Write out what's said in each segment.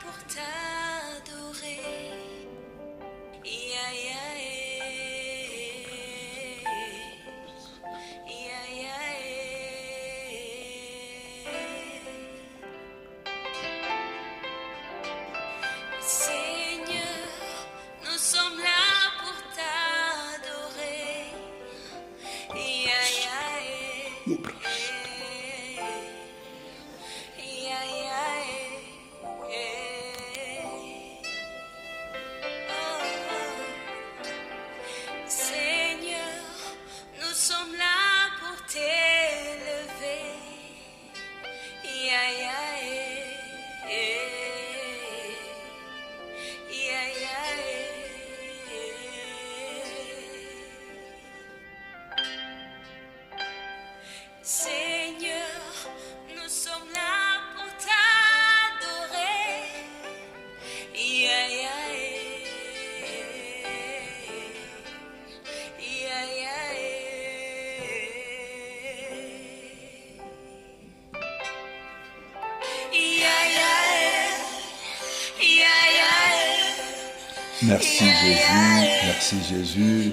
pour t'adorer. Yeah, yeah, yeah, yeah, Seigneur, nous sommes là pour t'adorer. Yeah, yeah, yeah, yeah, Seigneur, nous sommes là pour t'élever. Yeah, yeah, yeah, yeah, Seigneur, nous sommes là pour t'adorer. Yeah, yeah, yeah, yeah, Merci Jésus,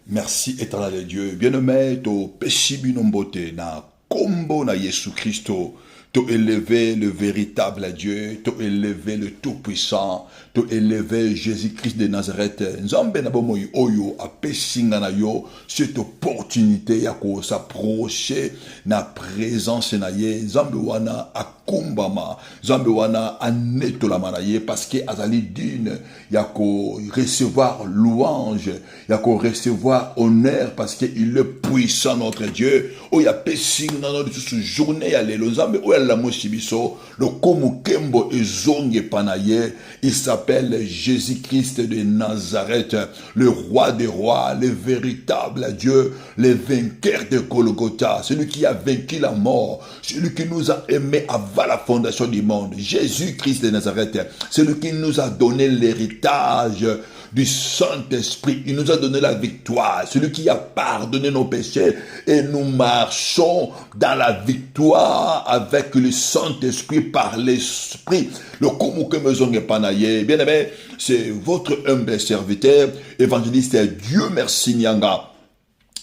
merci éternel Dieu. Bien-aimé, to péchi binombote na kombo na Yesu Christo, to élever le véritable Dieu, to élever le Tout-Puissant, to élever Jésus-Christ de Nazareth. Nzambe na bomoyi oyo apesinga na yo cette opportunité ya ko s'approcher na présence na ye. Nzambe wana akumbama, Nzambe wana anetolama na ye parce que azali digne ya ko recevoir louange, ya ko recevoir honneur parce que il est puissant notre Dieu. Oya pesinga na notre journée ya lelo Nzambe oya la mosibiso le komukembo ezonge panaye. Il s'appelle Jésus-Christ de Nazareth, le roi des rois, le véritable Dieu, le vainqueur de Golgotha, celui qui a vaincu la mort, celui qui nous a aimés avant la fondation du monde. Jésus-Christ de Nazareth, celui qui nous a donné l'héritage du Saint-Esprit. Il nous a donné la victoire, celui qui a pardonné nos péchés, et nous marchons dans la victoire avec le Saint-Esprit par l'Esprit. Le Komuke Mezonge Panaye, bien aimé, c'est votre humble serviteur, évangéliste Dieu merci Nyanga.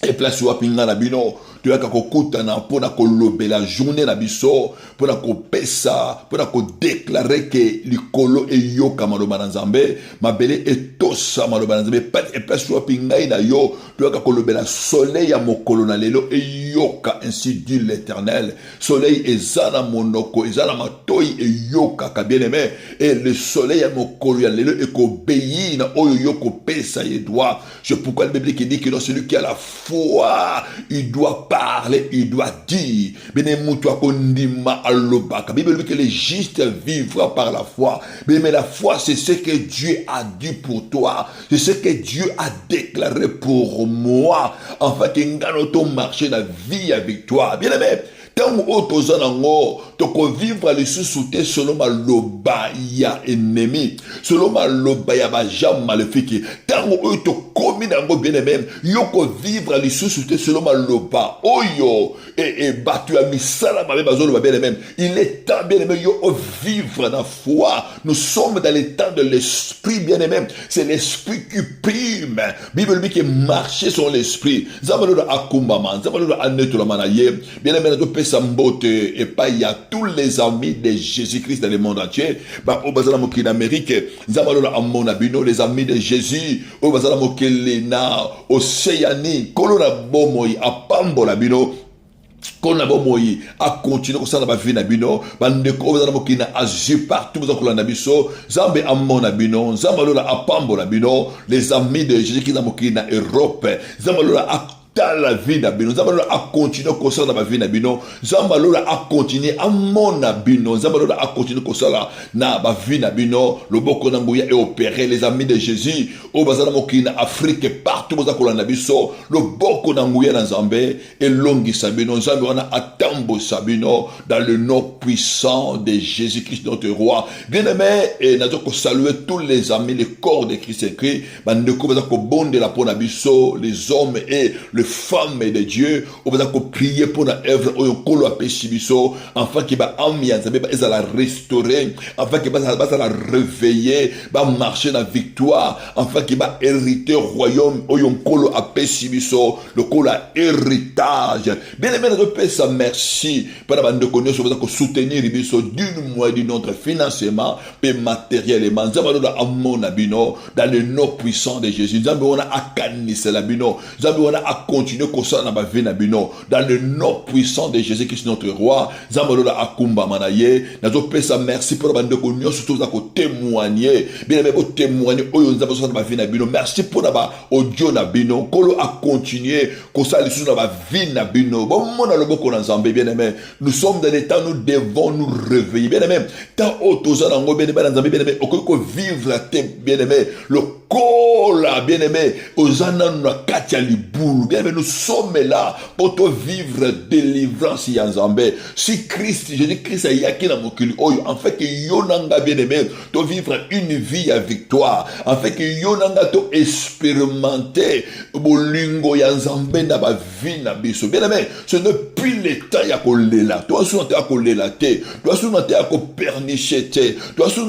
Et place wapinga na bino tu yaka kokutana mpona kolobela journée na biso mpona kopesa mpona kodéclarer que likolo eyoka maloba na Nzambe mabele etosa maloba na Nzambe et place wapinga na yo tu yaka kolobela soleil ya mokolo na lelo eyoka ainsi dit l'Éternel. Soleil ezana monoko ezana matoi eyoka ka bien aimé et le soleil ya mokolo ya lelo ekobéi na oyo yoko pesa yedwa. C'est pourquoi la Bible qui dit que dans celui qui a la foi, il doit parler, il doit dire. Mais la Bible dit que les justes vivra par la foi. Mais la foi, c'est ce que Dieu a dit pour toi. C'est ce que Dieu a déclaré pour moi. Enfin, qu'il y a notre marché la vie avec toi. Bien aimé. Tant que nango toko vivre les sous-soutés selon ma loba ya ennemi selon ma loba ya ba jam maléfique tant que to komi nango bien aimé yoko vivre les sous-soutés selon ma loba oyo et batu ya misala ba bazolo ba bien aimé il est temps bien aimé yo vivre dans foi. Nous sommes dans les temps de l'esprit bien aimé, c'est l'esprit qui prime. Bible dit que marcher sur l'esprit zamalo akumbama zamalo aneto la manaye bien aimé Sambote et pas il y a tous les amis de Jésus-Christ dans le monde entier. Bah au bazala moki d'Amérique, zamalola amona bino les amis de Jésus. Au bazala moki lena Océanie, kolona bomoy apambola bino. Qu'on a bon moyen à continuer comme ça dans ma vie na bino bande ko za mo kina Asie partout za ko na biso zambe amona bino zamalola apambo na bino les amis de Jésus qui na mo kina Europe zamalola dans la vie d'abino, Zambalola a continué comme ça dans ma vie d'abino, Zambalola a continué à mon abino, Zambalola a continué comme ça dans ma vie d'abino, le boko n'angouya est opéré, les amis de Jésus, au bazar mokina Afrique, partout où zakola nabiso, le boko n'angouya dans Zambé, et longi sabino, Zambalola a tambo sabino, dans le nom puissant de Jésus-Christ notre roi. Bien aimé, et nous allons saluer tous les amis, les corps de Christ écrit, bandeko bazako bonde la ponabiso, les hommes et le femmes de Dieu, on va prier pour la œuvre, on va péchibiso, afin qu'il va ambiance, il va la restaurer, afin qu'il va la réveiller, va marcher dans la victoire, afin qu'il va hériter au royaume, on kolo a péchibiso, le kolo a héritage. Bien aimé, nous paie sa merci, pour la bande de connaissances, on va soutenir biso d'une mois d'une autre financement, et matériellement, nous avons amon abino, dans le nom puissant de Jésus, nous avons akanise l'abino, nous avons à continuer comme ça dans ma vie n'abino, dans le nom puissant de Jésus Christ notre roi, nous avons à kumba manaye, nous avons fait sa merci pour la bande de connaissances, surtout nous avons témoigné, bien aimé pour témoigner, nous avons dans ma vie n'abino, merci pour la audio n'abino, qu'on a continué, qu'on ça les choses dans ma vie n'abino, bon mon a le beau qu'on a zambé, bien aimé, nous sommes dans les temps, nous devons nous réveiller, bien aimé, tant autres dans bien aimé, bien aimé, qu'on vivre la tête, bien aimé, le kola, bien aimé, aux anana katia liboulou, bien aimé, nous sommes là pour te vivre délivrance yanzambé. Si Christ, Jésus-Christ a yaki na mokili oyo, en fait que yonanga bien aimé, te vivre une vie à victoire, en fait que yonanga te expérimenter bolingo yanzambé na ba vie na biso. Bien aimé, ce n'est plus le temps ya kolela, toi sous ya kolela te, toi sous ya ko pernicher te, toi sous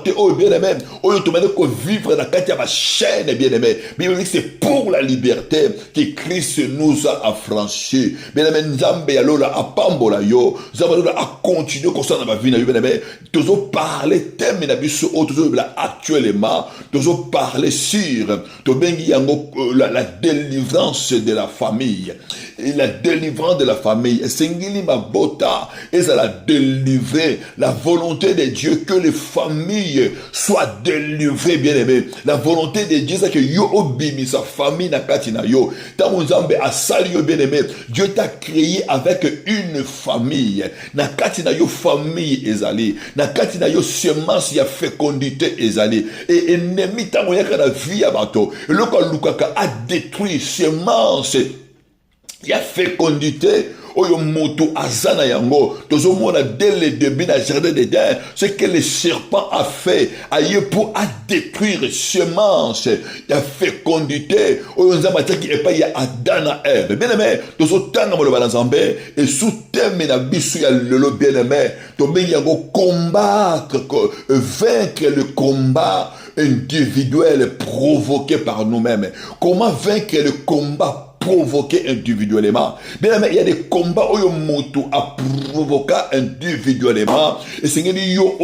te oyo bien aimé, oyo te mene ko vivre na katia ba chaîne bien aimé. Bible dit c'est pour la liberté que Christ nous a affranchis. Bien aimé, Nzambe yalola apambola yo, Nzambe a continué comme ça dans ma vie na yo bien aimé. Toujours parler thème na biso toujours actuellement, toujours parler sur to bengi yango la délivrance de la famille. Et la délivrance de la famille, Sengili Mabota, et ça la délivrer, la volonté de Dieu que les familles soient délivrées, bien aimé. La volonté de Dieu, c'est que yo obimi sa famille na katina yo. Tamunzambe a sali yo bien aimé. Dieu t'a créé avec une famille. Na katina yo famille ezali. Na katina yo semence ya fécondité ezali. Et ennemi tamoyaka na vie abato. Le kalukaka a détruit semence. Il y a fécondité. Oyo moto azana yango. Tozo mona dès le début dans le jardin d'Éden, ce que le serpent a fait, aïe pour à détruire semence. Il y a fécondité. Oyo nzamata qui est pas il y a Adam et Ève. Bien aimé, tozo tanga mo le balanzambe et sous thème na bisu ya lelo bien aimé. To ben yango combattre, vaincre le combat individuel provoqué par nous-mêmes. Comment vaincre le combat provoquer individuellement? Bien aimé, il y a des combats où moto a provoqué individuellement et c'est que yo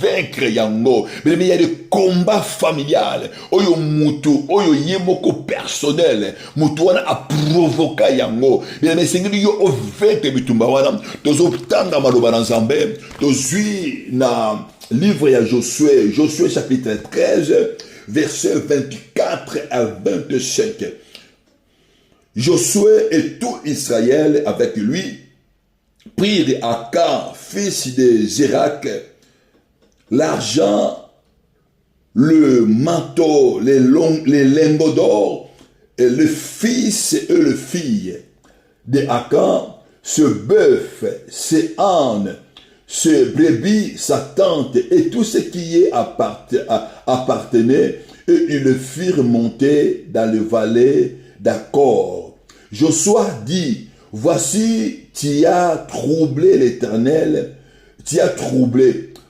vaincre yango. Bien aimé, il y a des combats familiales où moto yemoko personnel moto a provoqué yango. Bien aimé, c'est que yo vaincre bitumba wana tozo tanga maloba na Nzambe tozui na livre ya Josué chapitre 13 versets 24 à 27. Josué et tout Israël avec lui prirent Akan, fils de Zérak, l'argent, le manteau, les lingots d'or, et le fils et le fille de Akan, ce bœuf, ces ânes, ce brebis, sa tente et tout ce qui y appartenait, et ils le firent monter dans le vallée d'Accord. Josué dit, voici, tu as troublé l'Éternel,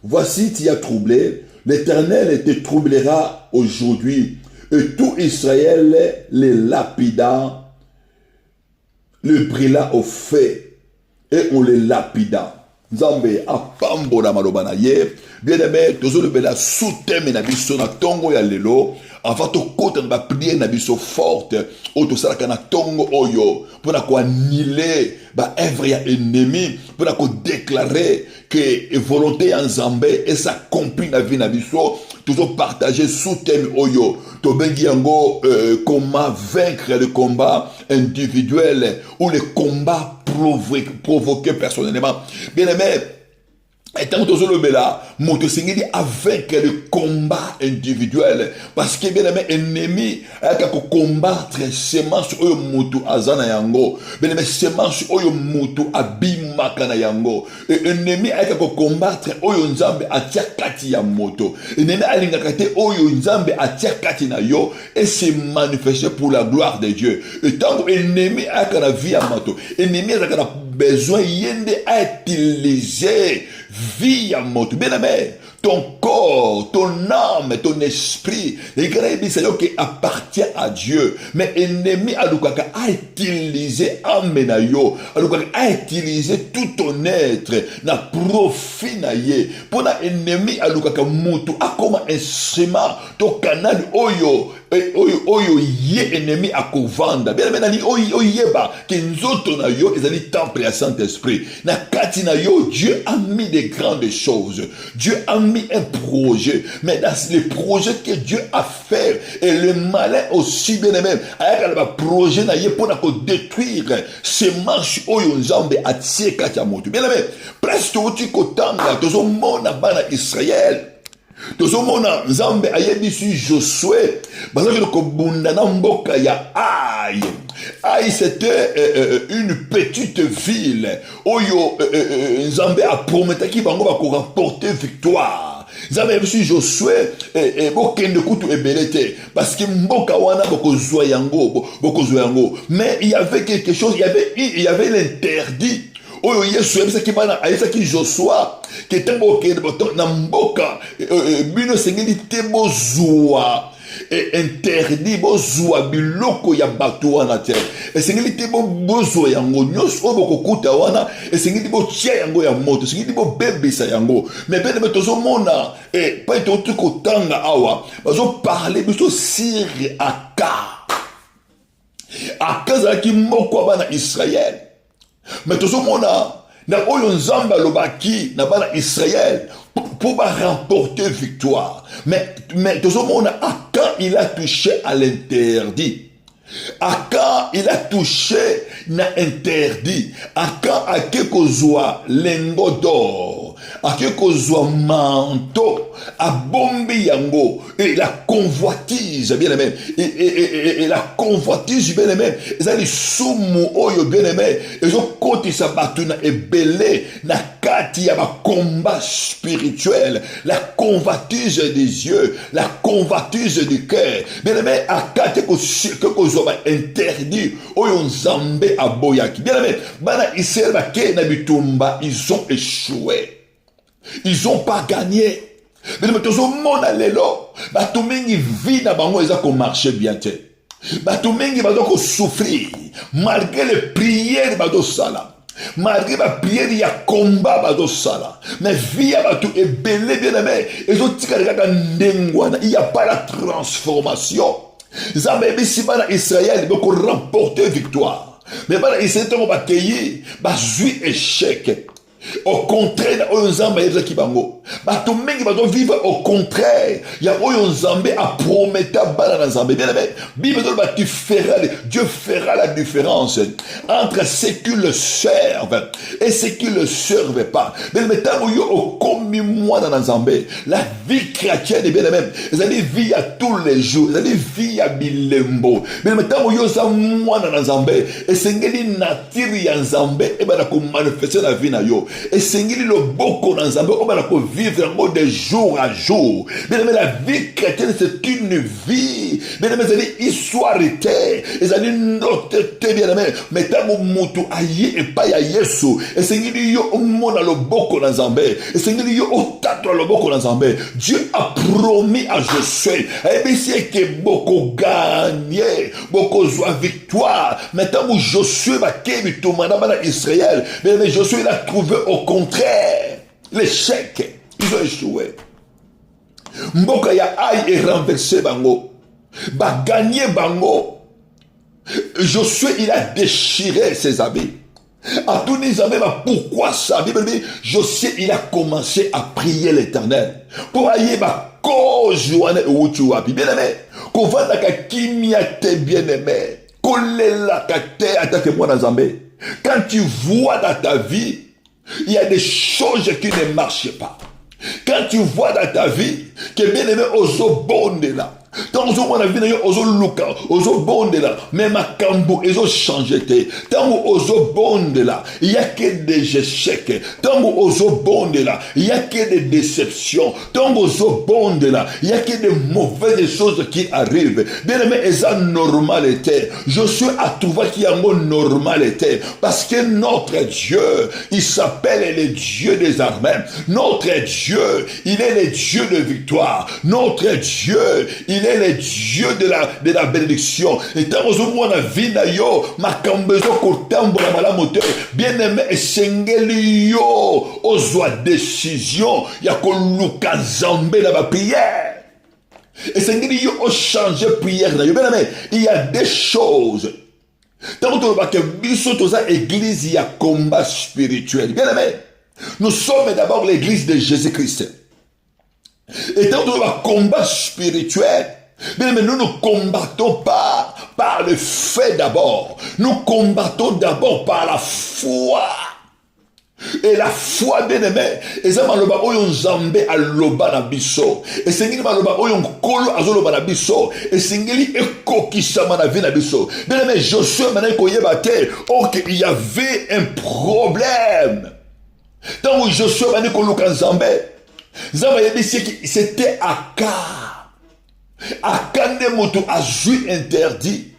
voici, tu as troublé, l'Éternel te troublera aujourd'hui, et tout Israël les lapida, le brûla au feu, et on les lapida. Nzambe apambola maloba na ye bien aimé tozolo bela souteme na biso na tongo ya lelo avant to kota na prière na biso forte auto salaka na tongo oyo pour ko annihiler ba œuvre ya ennemi pour ko déclarer que volonté ya Nzambe et s'accomplit na vie na biso toujours partager souteme oyo to bengi yango comment vaincre le combat individuel ou le combat provoqué personnellement. Bien aimé, Et tant que tu là, moto singeli avec le combat individuel. Parce que bien aimé, ennemi, avec combattre semence oyo moto azana yango. Bien aimé, semence oyo moto abimaka na yango. Et ennemi, avec combattre oyo nzambe atia kati ya moto. Ennemi alingaka te oyo nzambe atia kati na yo. Et se manifester pour la gloire de Dieu. Et tant que ennemi avec la vie à moto. Ennemi avec la besoin yende à utiliser vie à moto. Bien aimé, ton corps, ton âme, ton esprit, les grands qui appartient à Dieu. Mais ennemi a utiliser âme na yo, a utiliser tout ton être, na profit na ye. Pour na ennemi a moto a comme instrument, ton canal oyo. Oyo ye ennemi a kovanda. Bien aimé, oyo yeba que nzoto na yo ezali temple à Saint-Esprit. Na kati na yo, Dieu a mis des grandes choses. Dieu a mis un projet. Mais dans les projets que Dieu a fait, et le malin aussi, bien aimé, avec le projet na ye pour détruire ces marches oyo nzambe a tie kati ya moto. Bien aimé, presque uti kotanga tozo mona bana Israël. Tozomona nzambe ayebisi Josué bazaki kobunda na mboka ya Ai. Ai c'était une petite ville oyo nzambe a prometaki bango ba ko remporter victoire. Nzambe ayebisi Josué bokende kutu ebelete parce que mboka wana bokozwa yango mais il y avait quelque chose, il y avait l'interdit. Oyo Yesu yebisaki bana ayebisaki Joshua ke tembo ke na mboka bino sengeli te bozwa interdit bozwa biloko ya bato wana te esengeli te bozwa yango nyonso oyo bokokuta wana esengeli botia yango ya moto esengeli bobebisa yango mais bene tozomona pa ete kotanga awa bazoparle biso sur Aka azalaki moko bana Israël. Mais tout ce monde na oyo nzamba lobaki na bana Israël pour remporter victoire. Mais tout ce monde quand il a touché à l'interdit. Quand il a touché na interdit. Quand a kekozwa lengo d'or. A kekozwa manteau. A bombi yango. Et la convoitise, bien aimé. Et la convoitise, bien aimé. Ils ont dit soumu oyo, bien aimé. Ils ont côté sa batuna et belé. Na kati ya ba combat spirituel. La convoitise des yeux. La convoitise du cœur. Bien aimé, a kati kekozwa interdit oyo nzambe aboyaki. Bien aimé, bana Israël bake na bitumba, ils ont échoué. Ils ont pas gagné. Mais tozomona lelo bato mingi vie na bango eza ko marcher bien te. Bato mingi bazo ko souffrir malgré les prières bazo sala. Malgré la prière il y a combat bazo sala. Mais vie ya bato ebele bien aimé, ezo tika kaka ndengwana, il y a pas la transformation. Nzambe ebisi bana Israël boko remporter victoire. Mais bana Israël to ba payer ba zui échec. Au contraire, oyo nzambe ayebisaki bango bato mingi bazo vivre au contraire ya oyo nzambe a prometa bana na nzambe. Bien aimé, Bible dit Dieu fera la différence entre ceux qui le servent et ceux qui le servent pas. Bien aimé, tant yo okomi mwana na nzambe, la vie chrétienne, bien aimé, ezali vie à tous les jours, ezali vie ya bilembo. Bien aimé, tant yo za mwana na nzambe esengeli nature ya nzambe e bana ko manifester la vie na yo. Et sengeli le boko na nzambe o bana ko vivre en mode de jour à jour. Bien aimé, la vie chrétienne c'est une vie. Bien aimé, c'est une histoire et c'est une note bien aimé. Mais tant mutu aye et pas ya Yesu. Et sengeli yo mona le boko na nzambe. Et sengeli yo otato le boko na nzambe. Dieu a promis à Josué. Et bien c'est que beaucoup gagné, beaucoup joie victoire. Maintenant Josué va kebi to manaba Israël. Mais Josué il a trouvé au contraire l'échec. Ils ont échoué. Mboka ya Ai est renversé bango. Ba gagné bango. Josué il a déchiré ses habits. À tous les amis, pourquoi ça? Bible dit, Josué il a commencé à prier l'Éternel. Pour aller ba cause joane uchu wapi. Bien aimé. Kovanda ka kimia te bien aimé. Kolela ka te attaque moi dans Zambé. Quand tu vois dans ta vie il y a des choses qui ne marchent pas. Quand tu vois dans ta vie que bien aimé ozo bonde là, tant ozo mon avis na ozo luka, ozo bonde là, même à Kambo ozo changer te. Tant ozo bonde là, il y a que des échecs. Tant ozo bonde là, il y a que des déceptions. Tant ozo bonde là, il y a que des mauvaises choses qui arrivent. Bien aimé, eza normalité. Je suis à trouver qu'il y a un mot normalité parce que notre Dieu, il s'appelle le Dieu des armées. Notre Dieu, il est le Dieu de victoire. Notre Dieu, il est le Dieu de la bénédiction. Et tant que moi na vie na yo, ma kambezo kotambo la malamote, bien aimé, esengeli yo, ozwa décision, ya koluka nzambe na ba prière. Esengeli yo o changer prière na yo. Bien aimé, il y a des choses. Tant que biso toza église, il y a combat spirituel. Bien aimé, nous sommes d'abord l'église de Jésus-Christ. Et tant que nous avons un combat spirituel, mais nous ne combattons pas par le fait d'abord. Nous combattons d'abord par la foi. Et la foi, bien aimé, et ça maloba oyo nzambe aloba na biso. Et sengeli maloba oyo nkolo azoloba na biso. Et sengeli ekokisama na vie na biso. Bien aimé, Josué maintenant koyeba te, ok, il y avait un problème. Tant que Josué m'a dit qu'on c'était Aka. Aka ne mutu a joué interdit.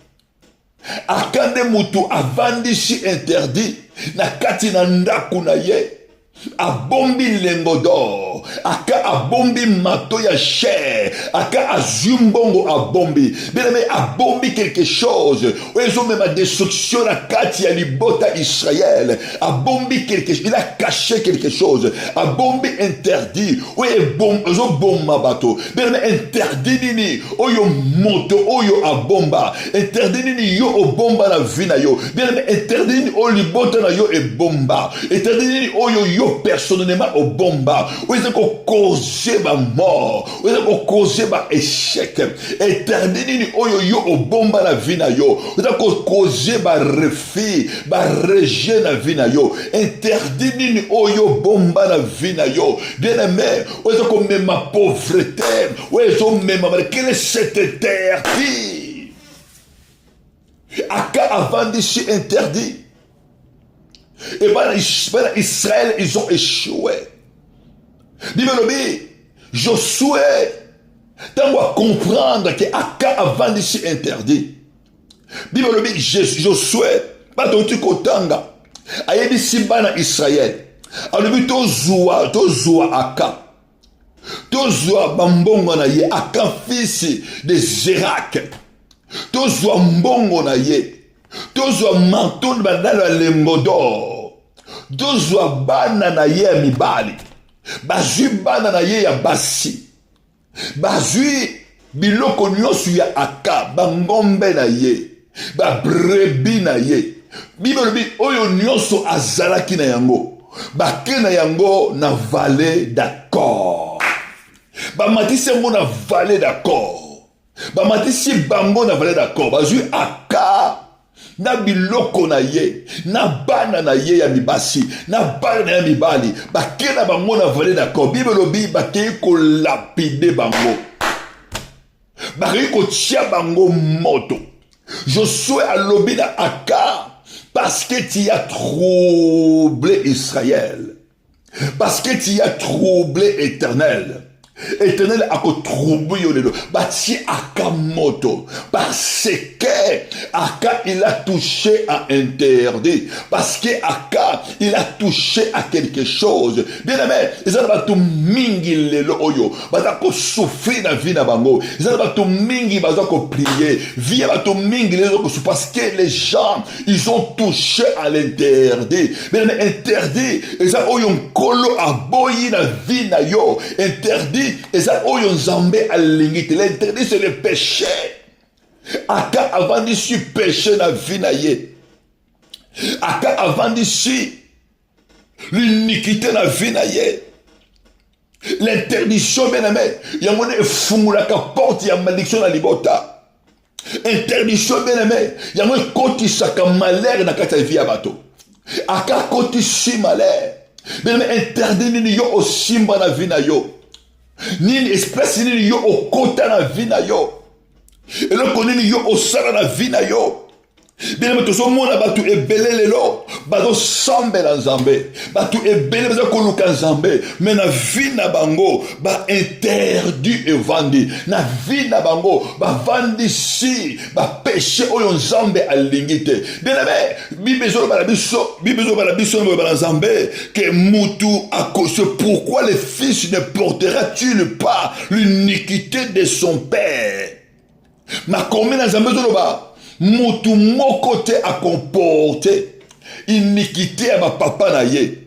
Aka ne mutu a vendu si interdit. Na kati na ndaku na ye. A bombi lengodor. Aka a bombi mato ya cher. Aka a zumbongo a bombi. Bien aimé, a bombi quelque chose. Ils ont même a destruction la kati ya libota Israël. A bombi quelque chose. Il a caché quelque chose. A bombi interdit. Oui, bon, ils ont bomba bateau. Bien aimé, interdit nini. Oyo moto, oyo a bomba. Interdit nini yo o bomba na vina yo. Bien aimé, interdit nini o libota na yo e bomba. Interdit nini oyo yo personnellement au bomba, où ils ont causé ma mort, où ils ont causé ma échec, interdit oyo yo au bomba la vie na yo, où ils ont causé ma refus, ma rejet la vie na yo, interdit oyo bomba la vie na yo, bien aimé, où ils ont même ma pauvreté, où ils ont même quel est cet interdit? Aka avant d'ici interdit. Et ben Israël, ils ont échoué. Bible, Josué, tant qu'on va comprendre que Aka avant d'ici interdit. Bible, Josué, pas ton truc au tanga. Ayebi Sibana Israël. Alors, tozoa Aka. Tozoa Bambongo na ye. Aka fils de Zérak. Tozoa Mbongo na ye. Tozoa manton badala lemgodor. Tozoa bana na ye ya mibali. Bazui bana na ye ya basi. Bazui biloko nyonso ya Aka. Bangombe na ye. Babrebi na ye. Bible bi oyo nyonso azalaki na yango. Bake na yango na vallée d'accord. Bamatisi yango na vallée d'accord. Bamatisi bango na vallée d'accord. Bazui Aka. Na biloko na ye, na bana na ye ya mibasi, na bana na ya mibali, bake na bango na vallée d'accord. Bible lobi bake ko lapide bango. Bake ko tia bango moto. Josué a lobi na Aka parce que tu as troublé Israël. Parce que tu as troublé Éternel. Éternel a troublé yolelo. Bati Aka moto. Parce que Aka il a touché à interdit. Parce que Aka il a touché à quelque chose. Bien aimé, ils ont batu mingi lelo oyo. Bata ko souffrir na vie na bango. Ils ont batu mingi baza ko prier. Vie batu mingi lelo ko parce que les gens ils ont touché à l'interdit. Bien aimé, interdit. Ils ont oyo nkolo aboyi na vie na yo. Interdit. Et ça, l'interdit, c'est le péché. Aka avant d'ici péché na vie na ye. Aka avant d'ici l'iniquité na vie na ye. L'interdiction, bien aimé, il y a mon fumulaka porte ya malédiction na libota. Interdiction, bien aimé, il y a mon koti saka malheur na kata vie ya bato. Aka koti si malheur. Bien-aimé, interdit nini yo osimba na vie na yo. Nini espèce nini yo okota na vie na yo. Eloko nini yo osala na vie na yo. Bien-aimé, tozomona batu ebele lelo bazo sambela nzambe, batu ebele bazo koluka nzambe, mais na vie na bango ba interdit evandi, na vie na bango ba vandi si ba péché oyo nzambe alingi te. Bien-aimé, bibezo bala biso na nzambe que mutu a cause. Pourquoi le fils ne portera-t-il pas l'iniquité de son père? Ma commune na nzambe zoloba mutu moko te a comporté iniquité à ma papa na ye.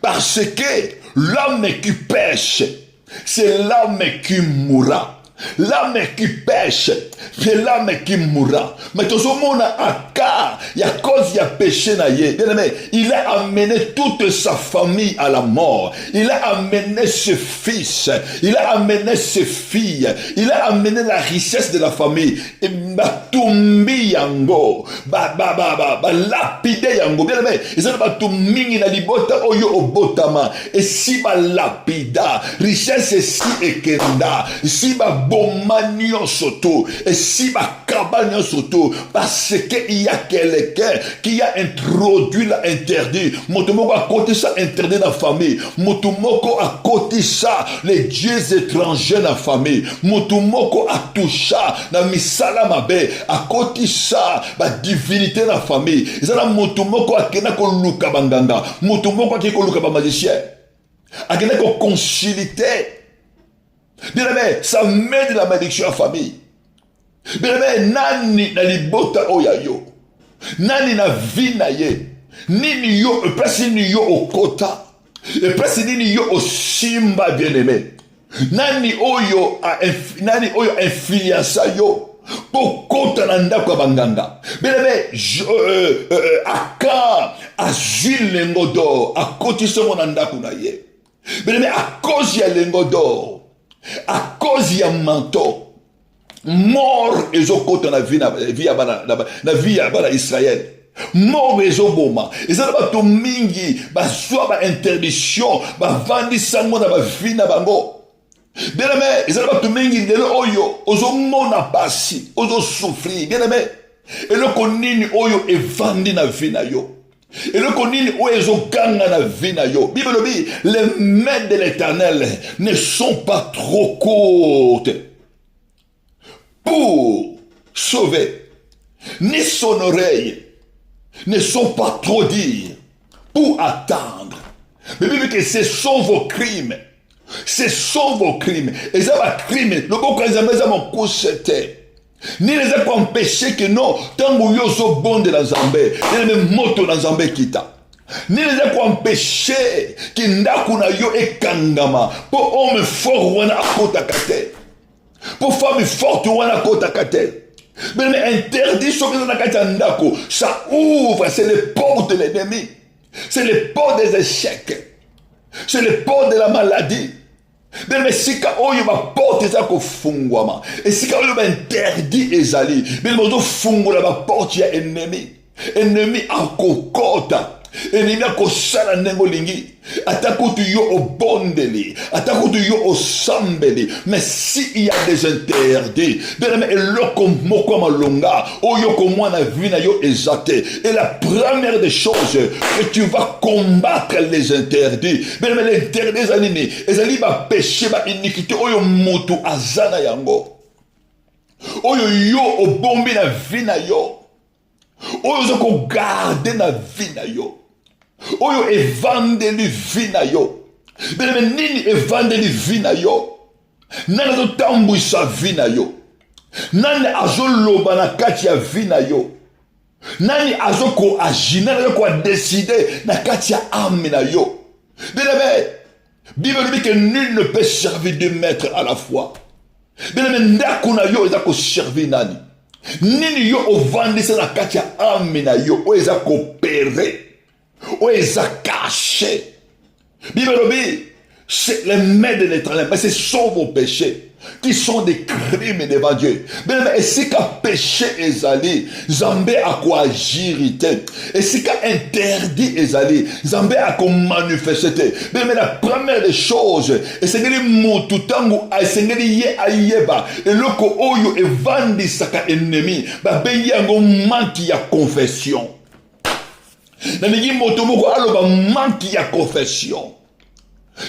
Parce que l'homme qui pêche, c'est l'homme qui mourra. L'homme qui pêche, c'est l'homme qui mourra. Mais tout ce monde a cas, il y a cause, il y a péché na ye. Bien aimé, il a amené toute sa famille à la mort. Il a amené ses fils, il a amené ses filles, il a amené la richesse de la famille. Et batumbi yango, lapide yango. Bien aimé, ils ont batumbi na libota oyo obotama. Et si ba lapida, richesse si ekenda, si ba bomagnon soto, et si ma cabane soto, parce qu'il y a quelqu'un qui a introduit l'interdit. Motomoko a côté ça interdit dans la famille. Motomoko a côté ça les dieux étrangers dans la famille. Motomoko a touché dans misala mabe a côté ça la divinité dans la famille. Et ça motomoko a kena ko luka banganga. Motomoko a ko luka ba magicien. A kena ko concilité. Bien-aimé, ça met de la malédiction en famille. Bien-aimé, nani na libota oyayo. Nani na vie na ye. Nini yo, place ni yo okota. Et place ni yo osimba bien-aimé. Nani oyo influença yo. Pokota na ndako banganga. Bien-aimé, aka azil lengodo. Akoti somo na ndako na ye. Bien-aimé, à cause ya lengodo. À cause ya manteau mort ezokota na vie na vie ya bana Israël mort ezoboma ezala bato mingi bazwa ba interdiction bavandi sango na ba vie na bango. Bien aimé, ezala bato mingi lelo oyo ozomona pasi ozo souffrir. Bien aimé, eloko nini oyo evandi na vie na yo. Et le konini oezokanga na vie na yo. Bible dit, les mains de l'Éternel ne sont pas trop courtes pour sauver, ni son oreille ne sont pas trop dires pour attendre. Mais Bible dit que ce sont vos crimes. Ce sont vos crimes. Et ça va crimer. Le bon quand mon coup c'était. Ni les a pas empêché que non, tant que yo so bon de la Zambé, ni les moto na Zambé kita. Ni les a pas empêché que ndaku na yo e kangama, pour homme fort wana akota kate. Pour femme forte wana akota kate. Mais interdit ce que na kata ndako, ça ouvre, c'est les portes de l'ennemi. C'est les portes des échecs. C'est les portes de la maladie. Mais si oyo ba porte eza ko fungwama et si oyo ba interdit ezali mais mozo fungula ba porte ya ennemi akokota ennemi akosala ndengo lingi atakutu yo obondeli atakutu yo osambeli. Mais si il y a des interdits bien mais eloko moko malonga oyo ko mwana vie na yo ezate. Et la première des choses que tu vas combattre les interdits bien mais les interdits anini ezali ba péché ba iniquité oyo mutu azana yango oyo yo obombi na vie na yo oyo zo ko garder na vie na yo oyo evandeli vie na yo. Bien nini evandeli vie na yo. Nani azotambwisa vie na yo. Nani azoloba na kati ya vie na yo. Nani azoko agi, nani azoko décider na kati ya âme na yo. Bien Bible dit que nul ne peut servir deux maîtres à la fois. Bien ndaku na yo ezako servir nani. Nini yo ovandisa na kati ya âme na yo o ezako opérer. Ou est caché. Bible dit, C'est les mains de l'Éternel. Mais ce sont vos péchés qui sont des crimes devant Dieu. Mais si qu'un péché est allé, Zambé a quoi agir. Et si qu'un interdit est allé, Zambé a quoi manifester. Mais la première des choses, et c'est que les mots tout temps, c'est que les yé ayeba, et le ko oyo et vandi saka ennemi, bah ben yango manque ya confession. Dans les mots tout moko alo ba manque ya confession.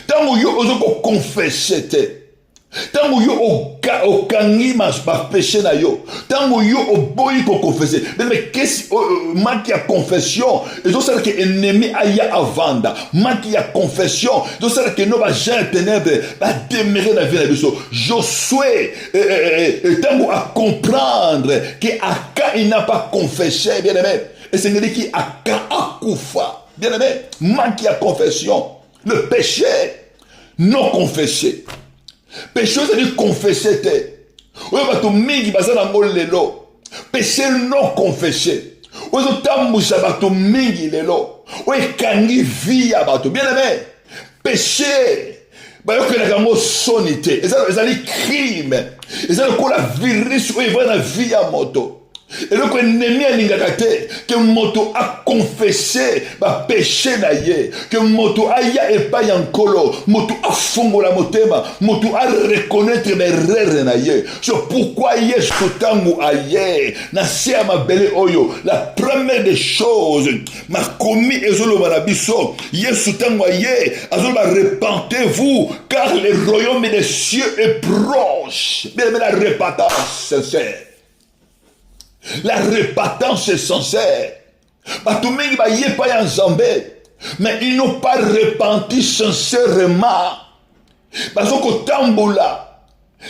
Tant que vous avez confessé, tant que vous avez péché, tant que vous avez confessé, mais qu'est-ce que manque de confession? Et donc, c'est que l'ennemi a à vendre. Manque de confession. Donc, c'est que nous, gens ténèbres, va demeurer dans la vie de Dieu. Je souhaite, tant que à comprendre que Aka, il n'a pas confessé, bien aimé. Et c'est que qui Aka a koufa, bien aimé. Manque de confession. Le péché non confessé. Péché, c'est-à-dire confessé. Oui, parce que mingi basa na lelo. Péché non confessé. Oui, tambusa bato mingi lelo. Oui, kangi via bato. Bien aimé. Péché. Bah, il y a un mot sonité. Et ça, c'est crime. Et ça, c'est la virus. Oui, il va la vie à moto. Et donc, l'ennemi a l'ingakate, que moto a confessé, bah, péché naïe, que moto a ya et pas yankolo, moto a fongo la motema, moto a reconnaître les erreurs naïe. C'est pourquoi yes kotangu aïe, na se à ma belle oyo, la première des choses, ma commis ezolo marabiso, yes kotangu aïe, azolo ma repentez-vous, car le royaume des cieux est proche. Bien, la repentance sincère. La repentance est sincère. Mais ils n'ont pas repenti sincèrement. Parce que tambola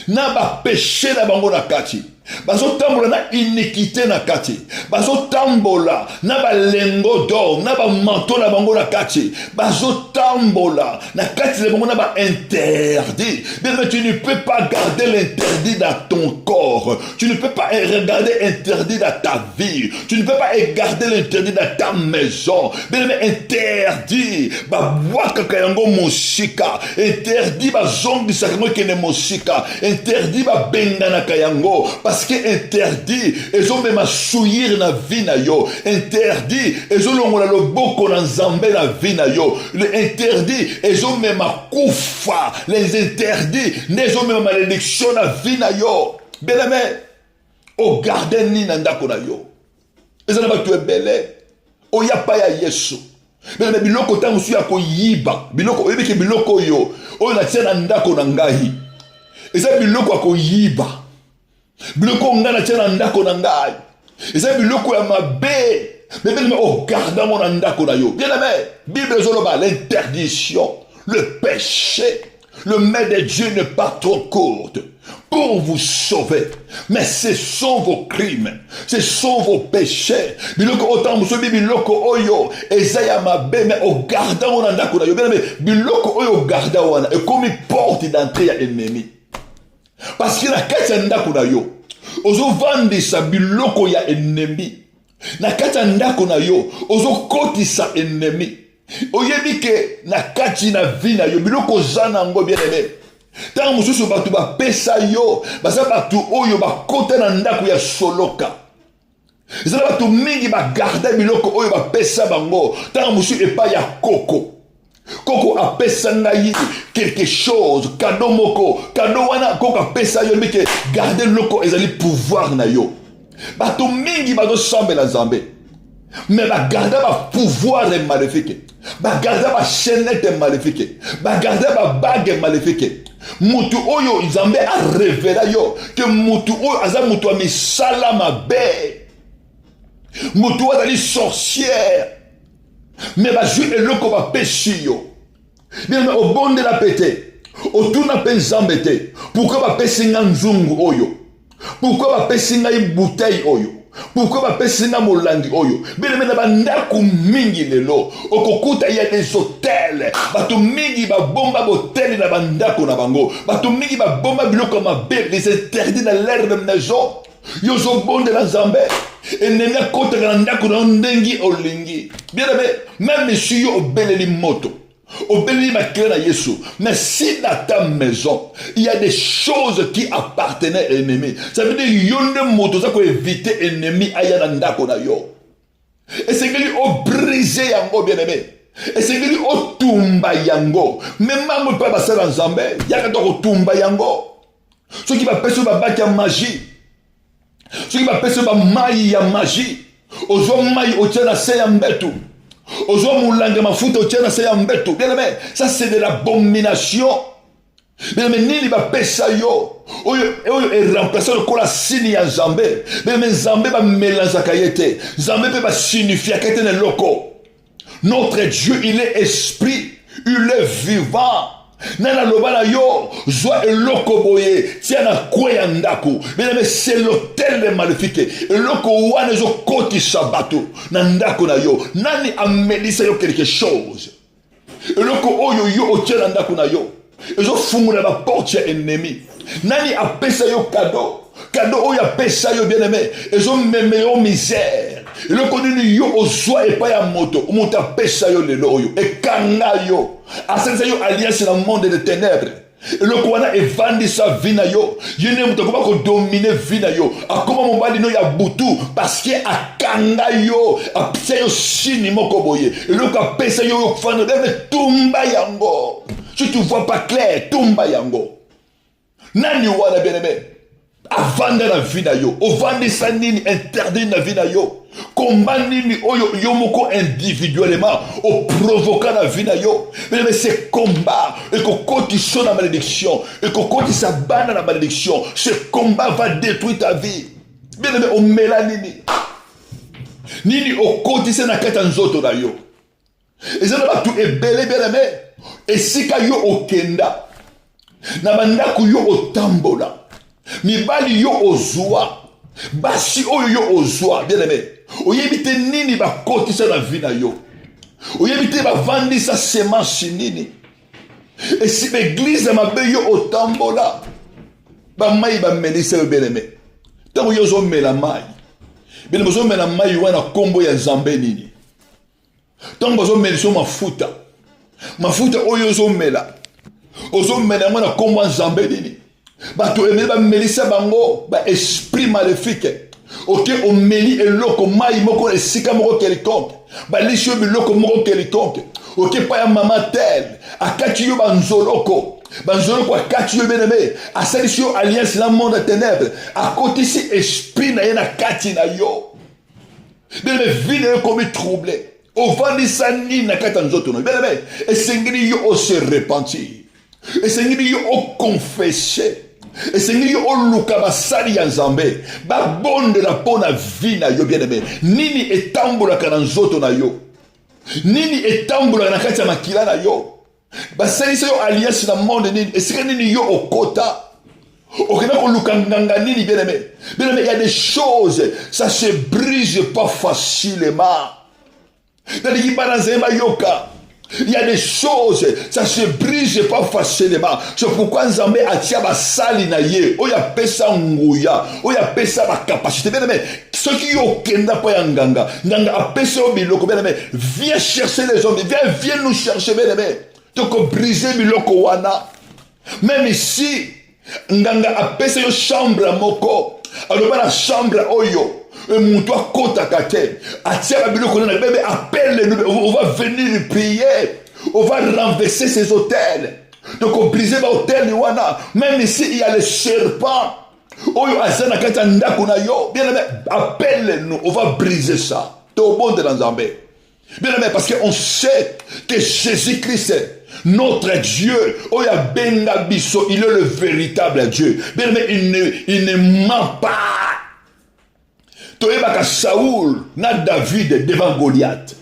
n'a pas péché na bango na kati. Bazo tambola na iniquité na kati. Bazo tambola na ba lengo d'or, na ba manteau na bango na kati. Bazo tambola na kati na bango na ba interdit. Mais tu ne peux pas garder l'interdit dans ton corps. Tu ne peux pas regarder interdit dans ta vie. Tu ne peux pas garder l'interdit dans ta maison. Mais interdit ba waka kayango mosika. Interdit ba zongi sakango kene mosika. Interdit ba bengana kayango. Parce que interdit, ils ont même souillir na vie na yo. Interdit, ils ont longola le boko na nzambe na vie na yo. Le interdit, ils ont même koufa. Les interdits, ils ont même malédiction na vie na yo. Bien-aimé, au garden ni na ndako na yo. Ils ont pas tué belé. O ya pa ya Yesu. Bien-aimé, biloko tangu su ya ko yiba. Biloko, ebeke biloko yo. O na tia na ndako na ngai. Ils ont biloko ko yiba. Biloko ngana tena ndako na ngai. Eza biloko ya mabe. Mais bien au garda mon ndako na yo. Bien aimé, Bible zoloba l'interdiction, le péché. Le maître de Dieu n'est pas trop courte pour vous sauver. Mais ce sont vos crimes, ce sont vos péchés. Biloko autant musobi biloko oyo ezaya mabe mais au garda mon ndako na yo. Bien aimé, biloko oyo garda wana et comme porte d'entrée à l'ennemi. Parce que la kati ya ndako na yo ozo vandisa biloko ya ennemi. Na kati ya ndako na yo ozo kotisa ennemi. Oyebi ke na kati na vie na yo biloko zana ngo bien aimé. Tant mosusu batu ba pesa yo basa batu oyo ba kota na ndako ya soloka. Ezala batu mingi ba garder biloko oyo ba pesa bango. Tant mosusu epa ya koko. Koko apesa ngai quelque chose, cadeau moko, cadeau wana koko apesa yo mike garder loko ezali pouvoir na yo. Bato mingi bazo sambela Nzambe. Mais ba garder ba pouvoir maléfique. Ba garder ba chaînette maléfique. Ba garder ba bague maléfique. Mutu oyo Nzambe a révélé yo que mutu oyo aza mutu a misala mabe. Mutu azali sorcière. Mais bah je et loko ba péché yo. Bien mais au bon de la pété. Autour na penzambete. Pourquoi ba pésinga nzungu oyo? Pourquoi ba pésinga une bouteille oyo? Pourquoi ba pésinga molangi oyo? Bien mais na bandako mingi lelo. Okokuta ya des hôtels. Bato mingi ba bomba hôtel na bandako na bango. Bato mingi ba bomba biloko mabe des interdits dans l'air de maison. Yo so bon de la Nzambe. Et n'est-ce pas quand on a ndengi olingi. Bien aimé, même si yo obeleli moto, Obélis ma clé à Yesu. Mais si dans ta maison, il y a des choses qui appartenaient à l'ennemi, ça veut dire yonde moto ça ko éviter ennemi aya na ndako na yo. Et c'est que lui au briser yango bien aimé. Et c'est que lui au tumba yango. Même maman pas basala nzambe, yaka to tumba yango. Ce qui va passer ba baki ya magie. Ce qui va passer ba mai ya magie. Ozo mai otiana se ya mbetu. Ozo mulanga mafuta otiana se ya mbetu. Bien aimé, ça c'est de l'abomination. Bien aimé, nini ba pesa yo. Oyo est remplacé le kola sini ya Nzambe. Bien aimé, Nzambe ba mélange kayete. Nzambe pe ba signifia kayete ne loko. Notre Dieu, il est esprit, il est vivant. Nana lobala yo, zoa eloko boye, tiana kwe ndaku. Bien aimé, c'est l'hôtel de maléfique. Eloko wane zo koti sabato. Nandaku na yo. Nani amelisa yo quelque chose. Eloko oyo yo otiana ndaku na yo. Ezo fungula ba porte ya ennemi. Nani apesa yo cadeau. Cadeau oyo apesa yo bien aimé. Ezo meme yo misère. Eloko nini yo ozwa epa ya moto. Moto apesa yo lelo oyo. Ekanga yo. Asenza yo alliance na monde de ténèbres. Eloko wana evandisa vie na yo. Yene moto akoma ko dominer vie na yo. Akoma mobali no ya butu. Parce que akanga yo. Apesa yo sini moko boye. Eloko apesa yo yo kufana. Deme tumba yango. Si tu ne vois pas clair, tumba yango. Nani wana bien aimé. Avanda la vie na yo. Ovandi sa nini interdit na vie na yo. Combat nini oyo yomoko individuellement. O provoquant la vie na yo. Bien aimé, c'est combat. Et que koti son la malédiction. Et que koti sa bana la malédiction. Ce combat va détruire ta vie. Bien aimé, o mela nini. Nini o koti se na kata nzoto na yo. Et ça va tout ebele bien aimé. Et si ka yo okenda na bandako yo otambola mibali yo ozwa basi oyo yo ozwa bien aimé oyebite nini bakotisa na vie na yo oyebite bavandisa semence nini et si l'église mabe yo otambola bamai bamelisa yo bien aimé tango yo ozomela mai bien aimé ozomela mai wana kombo ya Nzambe nini tango ozomelisa mafuta mafuta oyo ozomela mwana kombo Nzambe nini bato emeli bamelisa bango ba esprit maléfique oke omeli eloko mai moko esika moko quelconque balisi yo biloko moko quelconque oke pa ya mama tel akati yo banzoloko akati yo bien aimé asalisi yo alliance na monde de ténèbres akotisi esprit na ye na kati na yo bien aimé vie na yo komi troublé ovandisa nini na kati ya nzoto na yo bien aimé esengeli yo ose repentir esengeli yo oconfesse esengeli yo oluka basali ya Nzambe babondela mpo na vie na yo bien aimé nini etambolaka na nzoto na yo nini etambolaka na kati ya makila na yo basalisa yo alliance na monde nini esika nini yo okota okenda koluka nganga nini bien aimé il y a des choses ça se brise pas facilement. Il y a des choses, ça se brise pas facilement. C'est pourquoi Nzambe atia basali na ye, oya pesa nguya, oya pesa ba capacité. Bien aimé, ceux qui ont kenda pa ya nganga a pesa biloko bien aimé, viens chercher les hommes, viens nous chercher bien aimé. Donc briser biloko wana. Même ici, nganga a pesa yo chambre moko, alors la chambre oyo. Mon kotaka te atia biloko na bébé appelle on va venir prier, on va renverser ces hôtels, donc on brise ba hôtel wana. Même ici il y a les serpents oyo azana kata ndako na yo bien aimé appelle nous, on va briser ça to bon de Nzambe bien aimé parce que on sait que Jésus-Christ notre Dieu, oya benga biso, il est le véritable Dieu bien aimé, il ne ment pas. Toyebaka Saoul na David devant Goliath.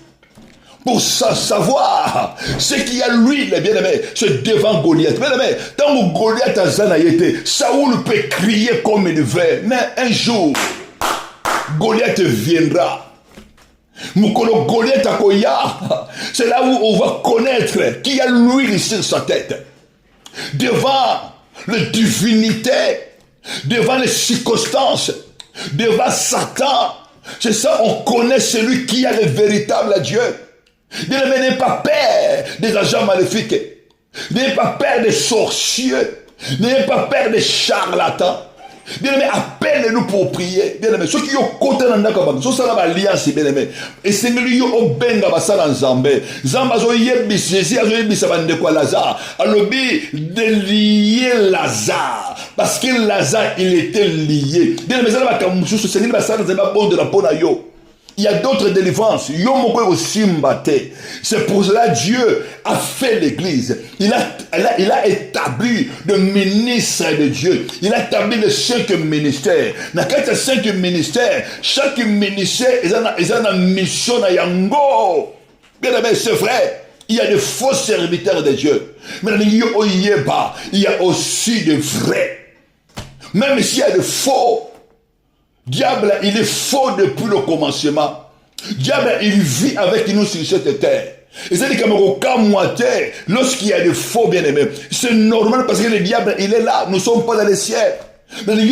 Pour savoir ce qu'il y a lui, les bien-aimés, c'est devant Goliath. Bien-aimés, tant que Goliath a zanaïté, Saoul peut crier comme il veut. Mais un jour, Goliath viendra. Mukolo Goliath akoya, c'est là où on va connaître qu'il y a l'huile sur sa tête. Devant les divinités, devant les circonstances, devant Satan, c'est ça, on connaît celui qui a le véritable Dieu. Bien-aimé, n'ayez pas peur des agents maléfiques. N'ayez pas peur des sorciers. N'ayez pas peur des charlatans. Bien-aimé, appelle-nous pour prier. Bien-aimé, ceux qui ont côté dans le ceux qui ont l'alliance, bien-aimé. Et c'est que nous avons benga basala Nzambe. Nzambe azo yebis, Jésus azo yebis abande kwa Lazare. Alors de lier Lazare. Parce que Lazare, il était lié. Bien-aimé, ça va comme sous ce Seigneur basala Nzambe bon de la pona yo. Il y a d'autres délivrances. C'est pour cela que Dieu a fait l'église. Il a établi le ministre de Dieu. Il a établi le 5 ministère. Dans les 5 ministères, chaque ministère est une mission à Yango. Bien aimé, c'est vrai. Il y a de faux serviteurs de Dieu. Mais il y a aussi de vrais. Même s'il y a de faux, diable, il est faux depuis le commencement. Diable, il vit avec nous sur cette terre. Et c'est-à-dire qu'au cas moitié, lorsqu'il y a des faux bien-aimés, c'est normal parce que le diable, il est là. Nous ne sommes pas dans les cieux. Mais il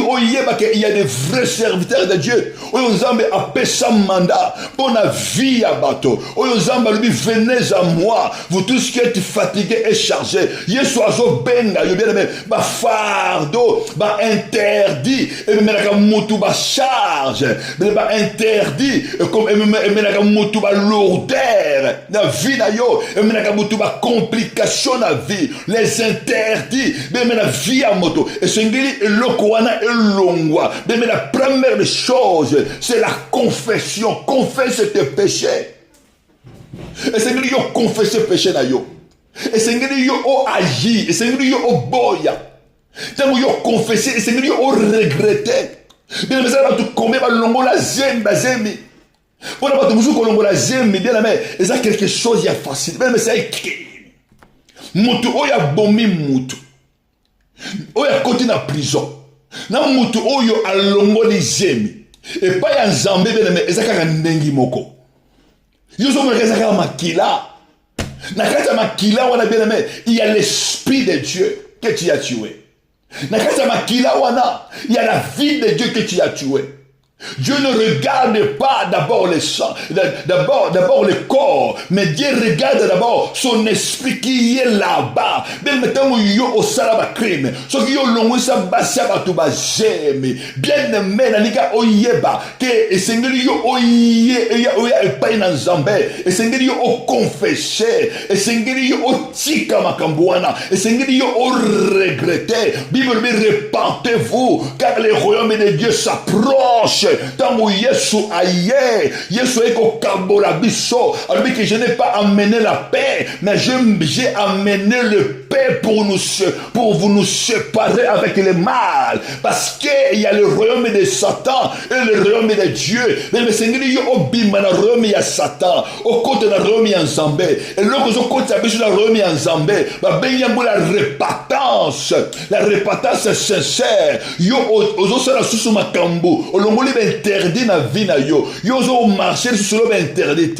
y a des vrais serviteurs de Dieu. Oyonzambe a pêché mandat pour la vie à bateau. Oyonzambe lui venez à moi, vous tous qui êtes fatigués et chargés. Yesu azo benga, yo bien aimé, ba fardeau, ba interdit, et même la motu ba charge, ba interdit, comme et même la motu ba lourdeur, na vie na yo, et même la motu ba complication na vie, les interdits, même la vie à moto. Et c'est le mais la première des choses, c'est la confession. Confesse tes péchés. Et c'est que yo confesse péché na yo. Et c'est que yo agi. Et c'est que yo boya. Tant que yo confesse, et c'est que yo regretter. Bien mais ça va tout combien va longo la zemi. Pour ne pas tout toujours longo la zemi bien mais et ça quelque chose il y a facile. Mais c'est écrit. Mutu oya bomi mutu. Oya côté na prison. Na mutu oyo alongoli zemi et pas ya nzambe beneme ezaka ndengi moko yo so moko ezaka makila na kata makila wana beneme il y a l'esprit de Dieu que tu as tué na kata makila wana il y a la vie de Dieu que tu as tué. Dieu ne regarde pas d'abord le sang, d'abord le corps, mais Dieu regarde d'abord son esprit qui est là-bas. Bien maintenant, yo au salaba crime. Ce qui yo longo sa basa ba tuba jeme. Bien aimé na nika oyeba que esengeli yo oya epai na Nzambe. Esengeli yo o confesser, esengeli yo o tika makambuana, esengeli yo o regretter. Bible dit repentez-vous car le royaume de Dieu s'approche. Tant Yesu aïe, Yesu eko kabola biso, alors que je n'ai pas amené la paix, mais j'ai amené le paix pour vous nous séparer avec le mal, parce qu'il y a le royaume de Satan et le royaume de Dieu. Mais Seigneur, il y a au bimba na royaume ya Satan, au côté na royaume ya Nzambe, et là au côté biso na royaume ya Nzambe, ba benga la repentance sincère. Yo ozo sala susu makambo, olongoli interdit na vie na yo yo zo marcher sur le interdit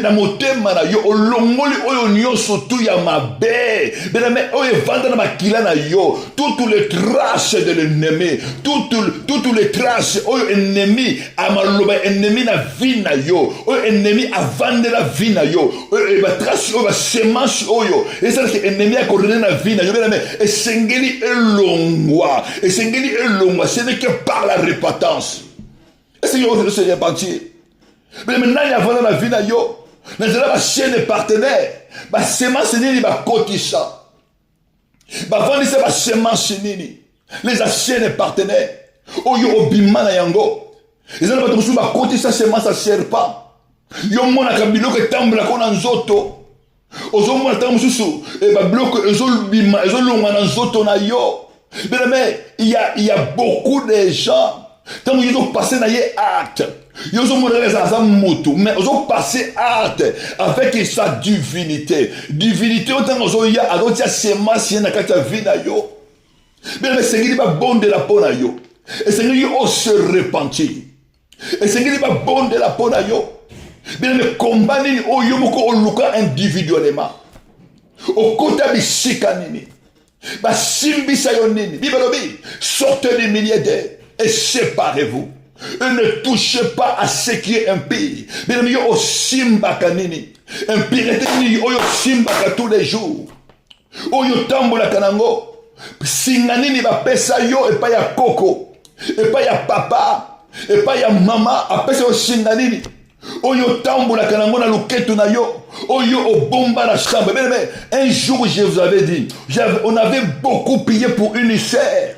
na motema na yo olongoli oyo nyonso tu ya mabe mais oyo vanda na makila na yo toutes les traces de l'ennemi toutes les traces oyo ennemi amaloba ennemi na vie na yo oyo ennemi avande la vie na yo oyo ba trace oyo ba semence oyo et ça que ennemi a corrélé na vie na yo mais esengeli elongwa ce n'est que par la repentance. Est-ce que vous se repentir? Mais maintenant, il y a vraiment la vie na yo. Mais là, ma chaîne est partenaire. Ma semence nini ba kotisa. Ba vendre ça ma semence nini. Les chaînes est partenaire. Oyo obima na yango. Les gens ba tout ba kotisa semence à serpent. Yo mona kabilo ke tambla kona nzoto. Ozo mona tambu susu e ba bloque ezo bima ezo longa na nzoto na yo. Mais il y a beaucoup de gens. Tant que ils ont passé dans les actes, ils ont montré les moto, mais ils ont passé acte avec sa divinité. Divinité, autant qu'ils ont eu à l'autre semence, na kata vie na yo. Mais Seigneur va bon de la peau na yo. Et Seigneur on se repentir. Et Seigneur va bon de la peau na yo. Mais combat ni o yo moko o luka individuellement. Au côté bisika nini. Ba simbi sayonini. Bibelobi, sortez des milliers d'aides. Et séparez-vous. Et ne touchez pas à ce qui est impie. Bien aimé, au simba kanini. Impureté nini oyo simbaka tous les jours. Oyo tambolaka nango. Singa nini bapesa yo epai ya koko, epai ya papa, epai ya mama, apesa yo singa nini. Oyo tambolaka nango na luketu na yo. Oyo obomba na chambre. Mais un jour je vous avais dit, on avait beaucoup payé pour une chair.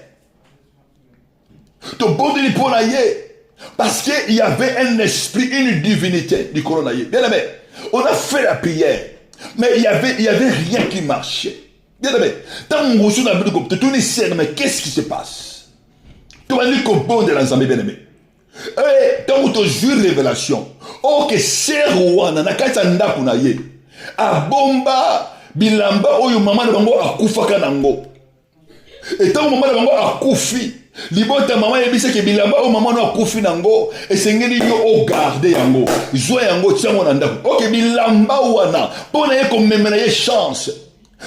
Parce qu'il y avait un esprit, une divinité du coronavirus. Bien aimé, on a fait la prière, mais il y avait rien qui marchait. Bien aimé, tant qu'on reçoit dans le groupe, tout le monde mais qu'est-ce qui se passe? Tout le monde comprend de l'ensemble, bien aimé. Et tant qu'on jure révélation, oh que c'est Rwanda, na kata ndakuna ye, a bomba bilamba oyo mama na bango akufaka nango. Et tant que mama na bango akufi. Libota maman yebise ke bilamba o maman no akufi nango esengeli yo o garder yango zo yango tiango na ndako OK bilamba wana pona ye ko memena ye chance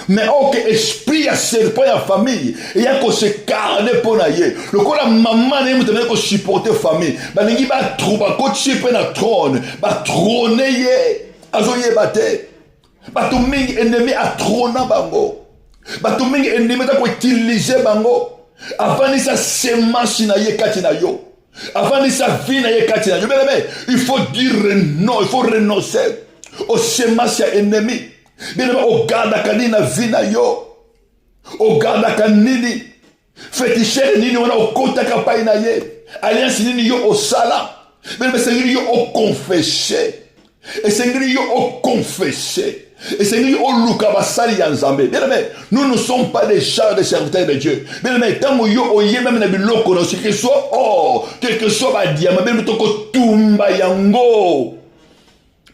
mais OK esprit ya serpent ya famille ya ko se garder pona ye lokola maman ne mutene ko supporter famille balingi ba trouba ko chipe na trône ba trône ye azo ye bate ba to mingi ennemi a trôna bango ba to mingi ennemi ta ko utiliser bango. Avant de sa semence na ye kati na yo. Avant de sa vie na ye kati na yo. Il faut dire non, il faut renoncer aux semences ya ennemi. Bien au garda kanini na vie na yo. Au garda kanini féticheur nini wana okota kapai na ye. Alliance nini yo au sala. Bien c'est yo au confesser. Et c'est yo au confesser. Et c'est nous, nous ne sommes pas des chars de serviteurs de Dieu. Mais tant que yo oye même na biloko na ce que soit or, quel que soit ba diamant, même toko tumba yango.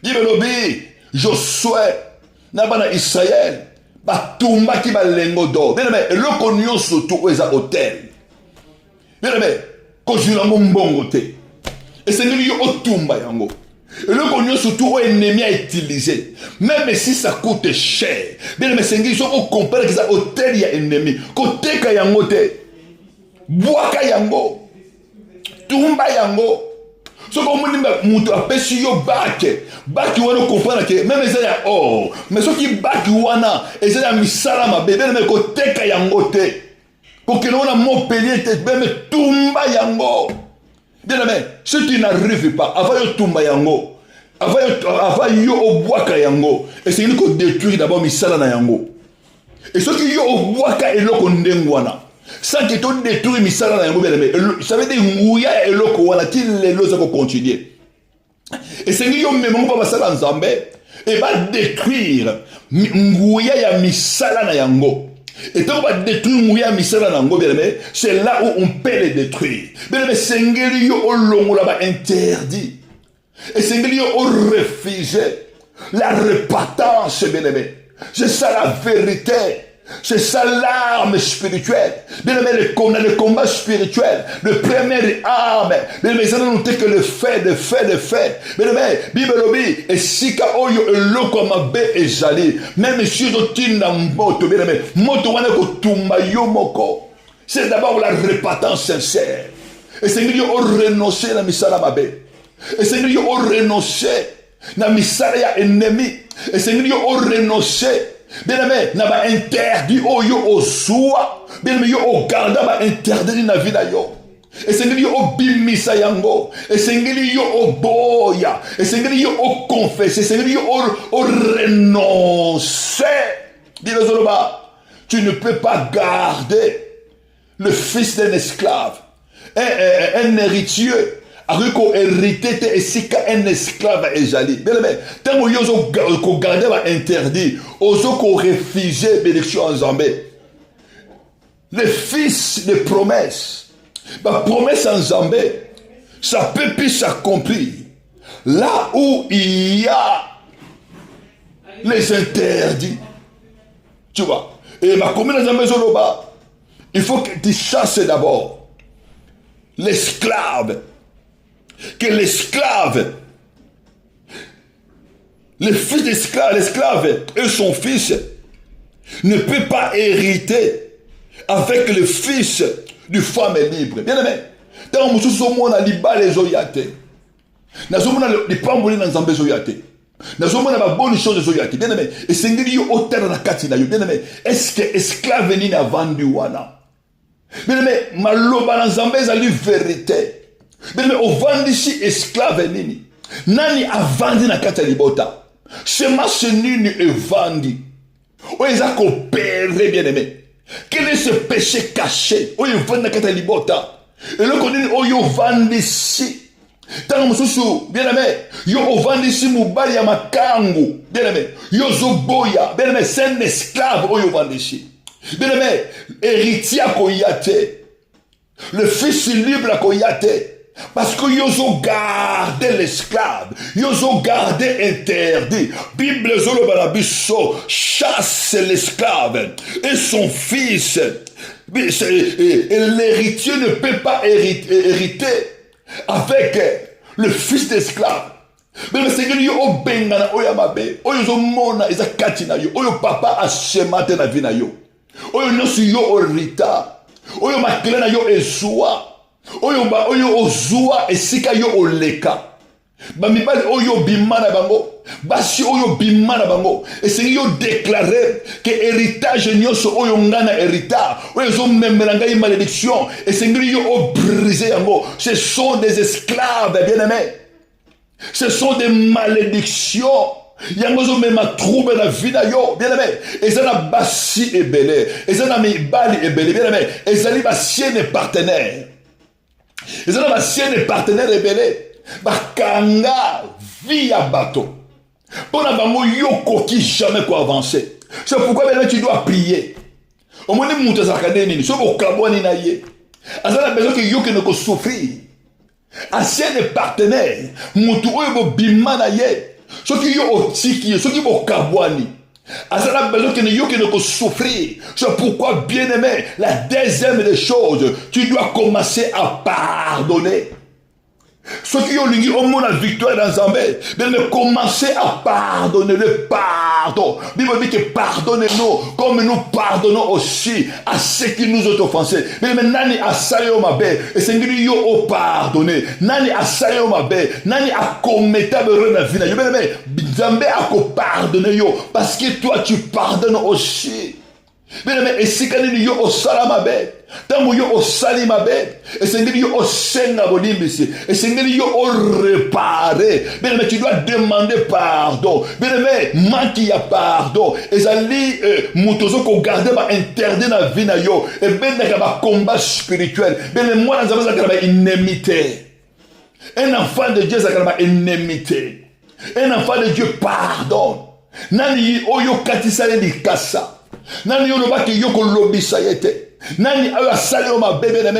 Dibelobi, Josué, na bana Israël, ba tumba ki ba lengo do. Mais eloko nyonso to eza hôtel. Mais ko jula mbongo te. Et c'est nous yo otumba yango. Et le cognon surtout ennemi à utiliser. Même si ça coûte cher. Bien mais c'est qu'ils sont au compare que ça hôtel y a ennemi. Côté kayango te. Bois kayango. Tumba yango. Ce qu'on me dit mutu apesi yo bake. Baki wana comprendre que même ça ya oh. Mais ce qui baki wana et ça ya misala ma bébé mais côté kayango te. Pour que l'on a Montpellier te même tumba yango. Bien aimé, si tu n'arrives pas, avant yo tumba yango, avant yo obwaka yango, et c'est qu'on détruit d'abord misala na yango. Et ce qui yo obwaka eloko ndengwana, sans que tu détruis misala na yango bien aimé, ça veut dire ngouya eloko wana ti lelo za ko continuer. Et c'est yo même pas basala nzambe et va détruire ngouya ya misala na yango. Et quand on va détruire Mouya Misala Nango, c'est là où on peut les détruire. Mais Sengeli yo au long là-bas interdit. Et Sengeli yo au refusé. La repentance, bien aimé. C'est ça la vérité. C'est ça l'arme spirituelle. Bien aimé, le combat spirituel. Le premier arme. Bien aimé, ça n'a noté que le fait. Bien aimé, Bible obi, et sika oyo eloko mabe ezali. Même si otina moto, bien aimé, moto wana ko tumba yo moko. C'est d'abord la repentance sincère. Et c'est que yo renoncer na misala mabe. Et c'est que yo renoncer na misala ya ennemi. Et c'est que yo renoncer. Bien aimé, n'a pas interdit au yo au soua. Bien aimé, yo au garda ba interdit na vida yo. Et c'est que yo au bimisa yango. Et c'est que yo au boya. Et c'est que yo au confesser. C'est que yo au renoncer. Dis le Zoloba, tu ne peux pas garder le fils d'un esclave, un héritier. Ariko hérité te esika un esclave ezali. Bien aimé, tant que yozo ko garder va interdit, ozo ko refuser bénédiction en Zambé. Le fils de promesse, ma promesse en Zambé, ça peut plus s'accomplir. Là où il y a les interdits. Tu vois. Et ma commune en Zambé Zoloba, il faut que tu chasses d'abord l'esclave. Que l'esclave, le fils d'esclave, l'esclave et son fils ne peut pas hériter avec le fils du femme libre. Bien aimé, tant que nous sommes à l'ibal les oyate, nous sommes à l'ipamboli dans Zambé oyate. nazomona ba bonne chose zo yaki bien aimé et sengeli yo otala na kati na yo bien aimé est-ce que esclave nini avandi wana bien aimé maloba na Nzambe ezali vérité bien aimé ovandisi esclave nini nani avandi na kati ya libota semence nini evandi oyo eza kopere bien aimé quel est ce péché caché oyo evandi na kati ya libota eloko nini oyo ovandisi tango mosusu bien aimé yo ovandisi mobali ya makangu bien aimé yo zoboya bien aimé c'est un esclave oyo ovandisi bien aimé héritier akoya te le fils libre akoya te parce que yo zo garde l'esclave yo zo garde interdit Bible zoloba na biso chasse l'esclave et son fils et l'héritier ne peut pas hériter avec le fils d'esclave. Mais c'est que yo obengana oyo mabe oyo zo mona eza kati na yo oyo papa asemate na vie na yo oyo nosi yo orita oyo makele na yo ezwa oyo ozwa esika yo oleka bamibali oyo bimana bango basi oyo bimana bango esengi yo déclarer que héritage nyonso oyo ngana héritage oyo zomemela ngai malédiction esengi yo obriser yango. Ce sont des esclaves bien-aimés, ce sont des malédictions yango zomema trouble na vie na yo bien-aimé ezana basi ebele ezana mibali ebele bien-aimé ezali basienne partenaire ezana basienne partenaire ebele bakanga vie ya bato pona bango yokoki jamais ko avancer. C'est pourquoi maintenant tu dois prier. Au moins mutu azalaka nini so bokabwani na ye azala besoin que yoke ne ko souffrir ancienne partenaire mutu oyo bobima na ye soki yo otiki ye soki bokabwani azala besoin que yoke ne ko souffrir. C'est pourquoi bien aimé la deuxième des choses tu dois commencer à pardonner. Ceux qui ont la victoire dans Nzambe, de commencer à pardonner, le pardon. Bible dit que pardonnez-nous comme nous pardonnons aussi à ceux qui nous ont offensés. Mais nani asayo mabe, et c'est yo au pardonner. Nani asayo mabe, nani a commettre de la vie. Mais Nzambe a pardonné yo parce que toi tu pardonnes aussi. Mais et si quand il y a au salamabe, tant yo au salimabe, et c'est qu'il y a au senga bolimbisi, et c'est qu'il y a au réparer. Mais tu dois demander pardon. Mais manque ya pardon. Et ça lit mutozo ko garder ba interdit na vie na yo. Et ben na ba combat spirituel. Mais moi dans ça ba inimité. Un enfant de Dieu ça ba inimité. Un enfant de Dieu pardonne. Nani oyo katisale di kasa. Nani yoloba ki yoko lobisa yete. Nani ayo asali o ma bébé neme.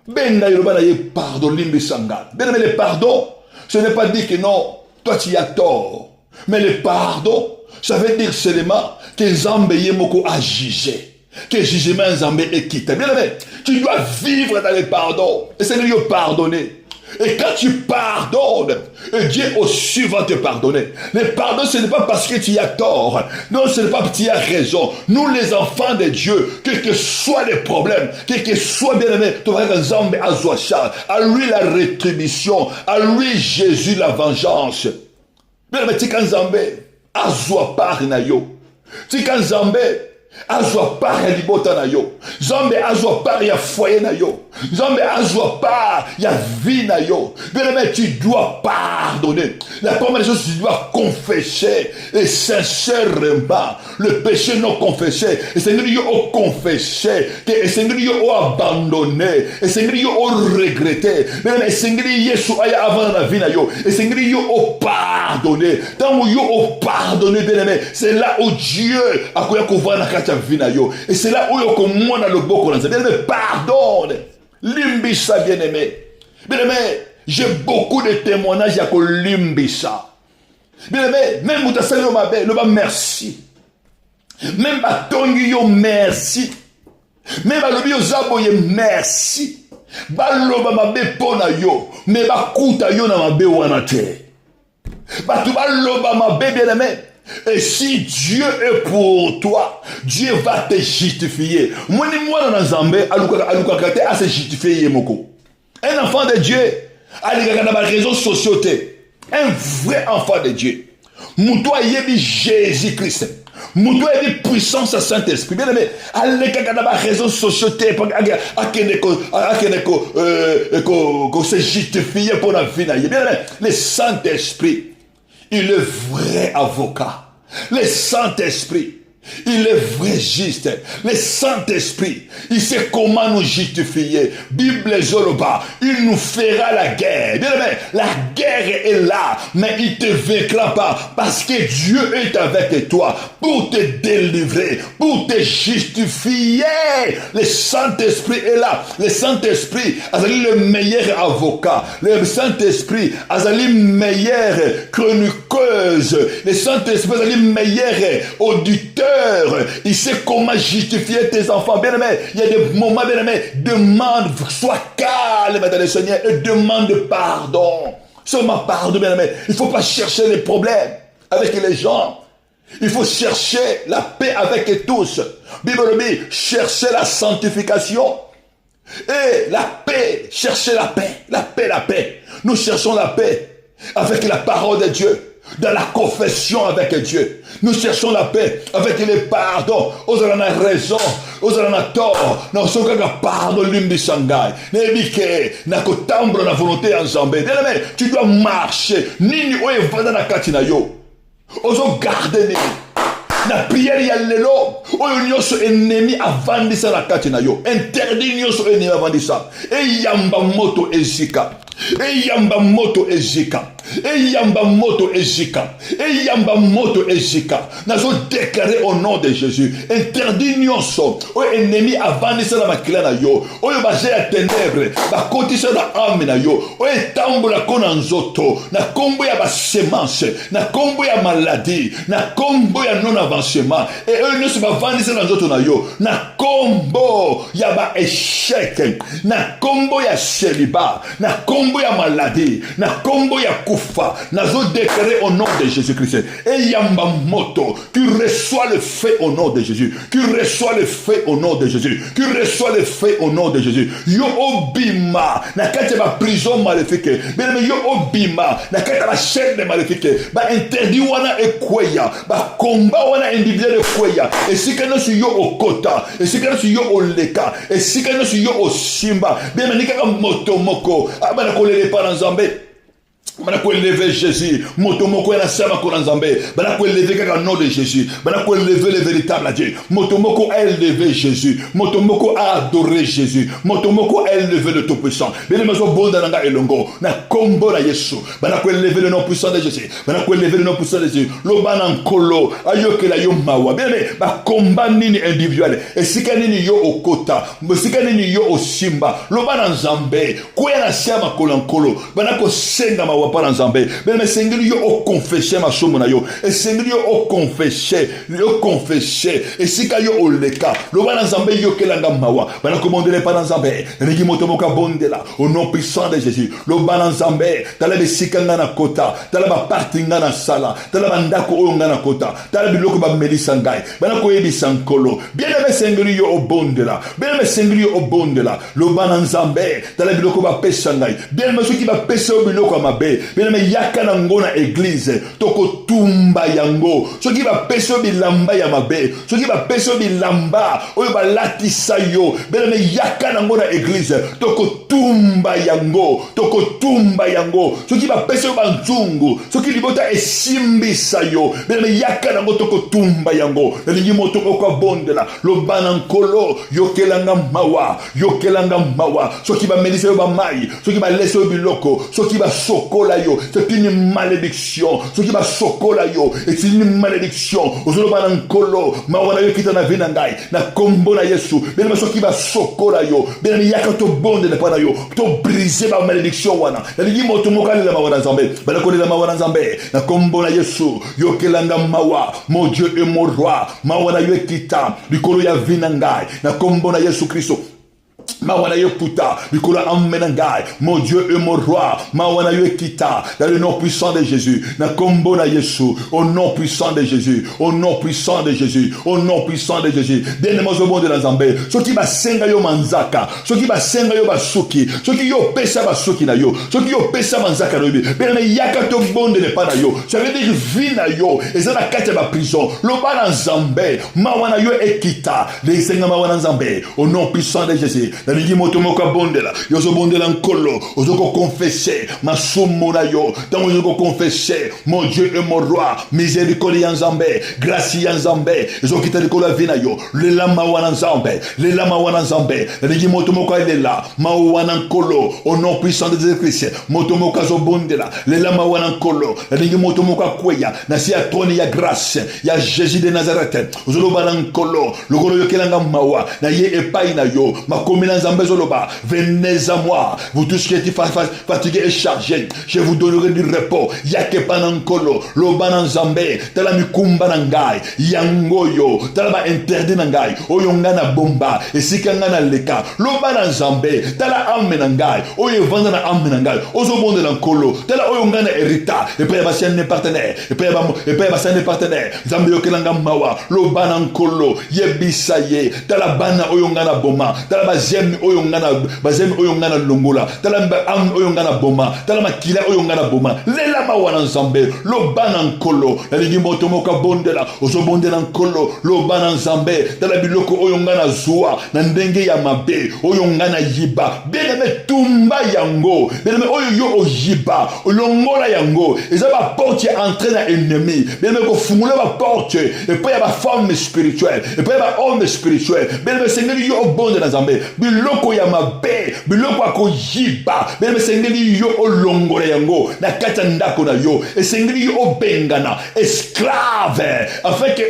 Benga yoloba na ye pardon limbisanga. Bien le pardon, ce n'est pas dire que non, toi tu as tort. Mais le pardon, ça veut dire seulement que Nzambe yemoko a jugé. Que jugement Nzambe est quitté. Bien aimé, tu dois vivre dans le pardon. Et c'est lui pardonner. Et quand tu pardonnes, Dieu aussi va te pardonner. Le pardon, ce n'est pas parce que tu as tort. Non, ce n'est pas parce que tu as raison. Nous, les enfants de Dieu, quels que soient les problèmes, quel que soit bien aimé, tu vas Nzambe azoacha. À lui la rétribution. À lui Jésus la vengeance. Bien aimé, tu quand Nzambe azoa par na yo. Tu quand Nzambe azwa par ya libota na yo. Nzambe azwa par ya foyer na yo. Nzambe azwa par ya vie na yo. Bien aimé, tu dois pardonner. La première chose, tu dois confesser et sincèrement le péché non confessé. Et c'est nous au confessé. Et c'est nous au abandonné. Et c'est nous au regretté. Bien aimé, c'est nous Yesu aya avant la vie na yo. Et c'est nous au pardonner. Tant que yo au pardonner, bien aimé, c'est là où Dieu a koya kovana kata vie na yo. Et c'est là où yo komona le boko na bien aimé, pardonne. Limbisa bien aimé. Bien aimé, j'ai beaucoup de témoignages à limbisa. Bien aimé, même Moutasali yo mabe, le ba merci. Même Batongi yo merci. Même Balobi yo Zaboye merci. Baloba mabe pona yo, mais bakuta yo na mabe wana te. Batu baloba mabe bien aimé. Et si Dieu est pour toi, Dieu va te justifier. Moi ni moi dans Nzambe, aluka kate a se justifier moko. Un enfant de Dieu, alika na ba réseaux sociaux te. Un vrai enfant de Dieu. Mutu ayebi Jésus-Christ. Mutu ayebi puissance à Saint-Esprit. Bien aimé, allez kaka na ba réseaux sociaux akene ko se justifier pour la vie na ye. Bien aimé, le Saint-Esprit, il est vrai avocat. Le Saint-Esprit, il est vrai juste. Le Saint-Esprit, il sait comment nous justifier. Bible Zoloba, il nous fera la guerre. Bien aimé, la guerre est là, mais il te vaincra pas parce que Dieu est avec toi pour te délivrer, pour te justifier. Le Saint-Esprit est là. Le Saint-Esprit a le meilleur avocat. Le Saint-Esprit a le meilleur chroniqueuse. Le Saint-Esprit a le meilleur auditeur. Il sait comment justifier tes enfants. Bien aimé, il y a des moments, bien aimé, demande, sois calme dans le Seigneur et demande pardon. Seulement pardon, bien aimé. Il ne faut pas chercher les problèmes avec les gens. Il faut chercher la paix avec tous. Bible dit, chercher la sanctification. Et la paix, chercher la paix. La paix, la paix. Nous cherchons la paix avec la parole de Dieu. Dans la confession avec Dieu. Nous cherchons la paix avec les pardons. Nous avons raison. Nous avons tort. Nous avons pardon l'imbi sangai. Nebike, nakotambre na volonté en Zambé. Bien aimé, tu dois marcher. Nini oye vada na katina yo. Ozo garder ni. Na prière ya lelo. Oyo nyoso ennemi avandisa na katina yo. Interdit nyoso ennemi avandisa. E yamba moto ezika. Eyamba moto ezika. Eyamba moto ezika. Eyamba moto ezika. Nazo déclarer au nom de Jésus. Interdit nyonso. O ennemi avandisa na makila na yo. Oyo baje ya ténèbres. Ba kotisa na âme na yo. O etambola kona nzoto. Na kombo ya ba semence. Na kombo ya maladie. Na kombo ya non avancement. Et eux ne se ba vandisa na nzoto na yo. Na kombo ya ba échec. Na kombo ya célibat. Na kombo ya maladie, na kombo ya kufa, nazo déclarer au nom de Jésus-Christ. Et yamba moto, tu reçois le fait au nom de Jésus. Tu reçois le fait au nom de Jésus. Tu reçois le fait au nom de Jésus. Yo obima, na kati ba prison maléfique. Bien yo obima, na kati ba chaîne maléfique. Ba interdit wana ekweya, ba combat wana individuel ekweya. Et si kana su yo okota, et si kana su yo oleka, et si kana su yo osimba. Bien manika moto moko. Abana kolele para Nzambe. Bana ko élever Jésus, moto moko na sama ko Nzambe. Bana ko élever kaka nom de Jésus. Bana ko élever le véritable Dieu. Moto moko a élevé Jésus. Moto moko a adoré Jésus. Moto moko a élevé le Tout-Puissant. Bene maso bonda nanga elongo na kombo na Yesu. Bana ko élever le nom puissant de Jésus. Bana ko élever le nom puissant de Jésus. Lo bana nkolo ayoke la yo mawa. Bene ba combat nini individuel. Et sika nini yo okota. Sika nini yo osimba. Lo bana Nzambe. Kwa na sama ko nkolo. Bana ko senga mawa para Nzambe. Mais sengeli yo o confesser ma somo na yo. Et sengeli yo o confesser, et sika yo o leka. Lo bana Nzambe yo kelanga mawa. Bana komondele para Nzambe. Regi motomoka bondela au nom puissant de Jésus. Lo bana Nzambe, tala be sika ngana kota, tala ba parti ngana sala, tala ba ndako o ngana kota, tala biloko ba melisa ngai. Bana ko yebi sankolo. Bien aimé sengeli yo o bondela. Bien aimé sengeli yo o bondela. Lo bana Nzambe, tala biloko ba pesa ngai. Bien aimé ceux qui ba pesa o biloko mabe. Bien aimé yaka na ngona église toko tumba yango soki ba peso bilamba ya mabe soki ba peso bilamba oyo ba latisa yo bien aimé yaka na ngona église toko tumba yango soki ba peso ba nzungu soki libota esimbisa yo bien aimé yaka na ngo toko tumba yango lingi moto ko bondela lo bana nkolo yokelanga mawa soki ba melisa yo ba mai soki ba leso biloko soki ba sokola yo. C'est une malédiction. Ce qui va sokola yo. Et c'est une malédiction. Ozolo banankolo. Mawana yo kita na vinangai. Na kombo na Yesu. Bien ce qui va sokola yo. Bien yaka to bonde na pana yo. To briser ma malédiction wana. Na ligi moto mokali la mawana Nzambe. Bana koli la mawana Nzambe. Na kombo na Yesu. Yo kelanga mawa. Mon Dieu et mon roi. Mawana yo kita. Likolo ya vinangai. Na kombo na Yesu Kristo. Mawana yo puta, Nicolas Ammenangai, mon Dieu et mon roi, Mawana yo kita, dans le nom puissant de Jésus, na kombo na Yesu, au nom puissant de Jésus, au nom puissant de Jésus, au nom puissant de Jésus. Bien-aimés au monde de la Zambé, ceux qui basenga yo manzaka, ceux qui basenga yo basuki, ceux qui yo pesa basuki na yo, ceux qui yo pesa manzaka na yo, bien-aimés yaka to bonde ne pas na yo, ça veut dire vie na yo, et ça na kate ba prison, loba na Zambé, Mawana yo ekita, les senga Mawana Zambé, au nom puissant de Jésus. Naliki motomoka bondela yozo bondela nkolo ozoko confesser masumu na yo tango ozoko confesser mon Dieu et mon roi miséricorde ya Nzambe grâce ya Nzambe ezokita likolo ya vina yo lela mawana Nzambe lela mawana Nzambe naliki motomoka lela mawana nkolo au nom puissant de Jésus-Christ motomoka zo bondela lela mawana nkolo naliki motomoka kweya na si ya trône ya grâce ya Jésus de Nazareth ozolo bana nkolo lokolo yokelanga mawa na ye epai na yo makomi na Nzambe zoloba venez à moi vous tous qui êtes fatigués et chargés je vous donnerai du repos yake panankolo loba Nzambe tala mikumba na ngai yangoyo tala ba interdit na ngai oyo ngana bomba esika ngana leka loba Nzambe tala ame na ngai oyo vanda na ame na ngai ozobonde na nkolo tala oyo ngana hérita et puis ba sien partenaire et puis ba sien partenaire Nzambe yokelanga mawa loba na nkolo yebisa ye tala bana oyo ngana boma tala bazemi oyo ngana longola tala am oyo ngana boma tala makila oyo ngana boma lela mawana Nzambe loba na nkolo nalingi moto moka bondela ozobondela nkolo loba na Nzambe tala biloko oyo ngana zuwa na ndenge ya mabe oyo ngana yiba beneme tumba yango beneme oyo yo oyiba longola yango eza ba porte ya entrée na ennemi beneme ko fungula ba porte et puis ya ba femme spirituelle et puis ya ba homme spirituel beneme sengeli yo obondela Nzambe biloko ya mabe biloko akoyiba beneme sengeli yo olongola yango na kata ndako na yo esengeli yo obengana esclave afin que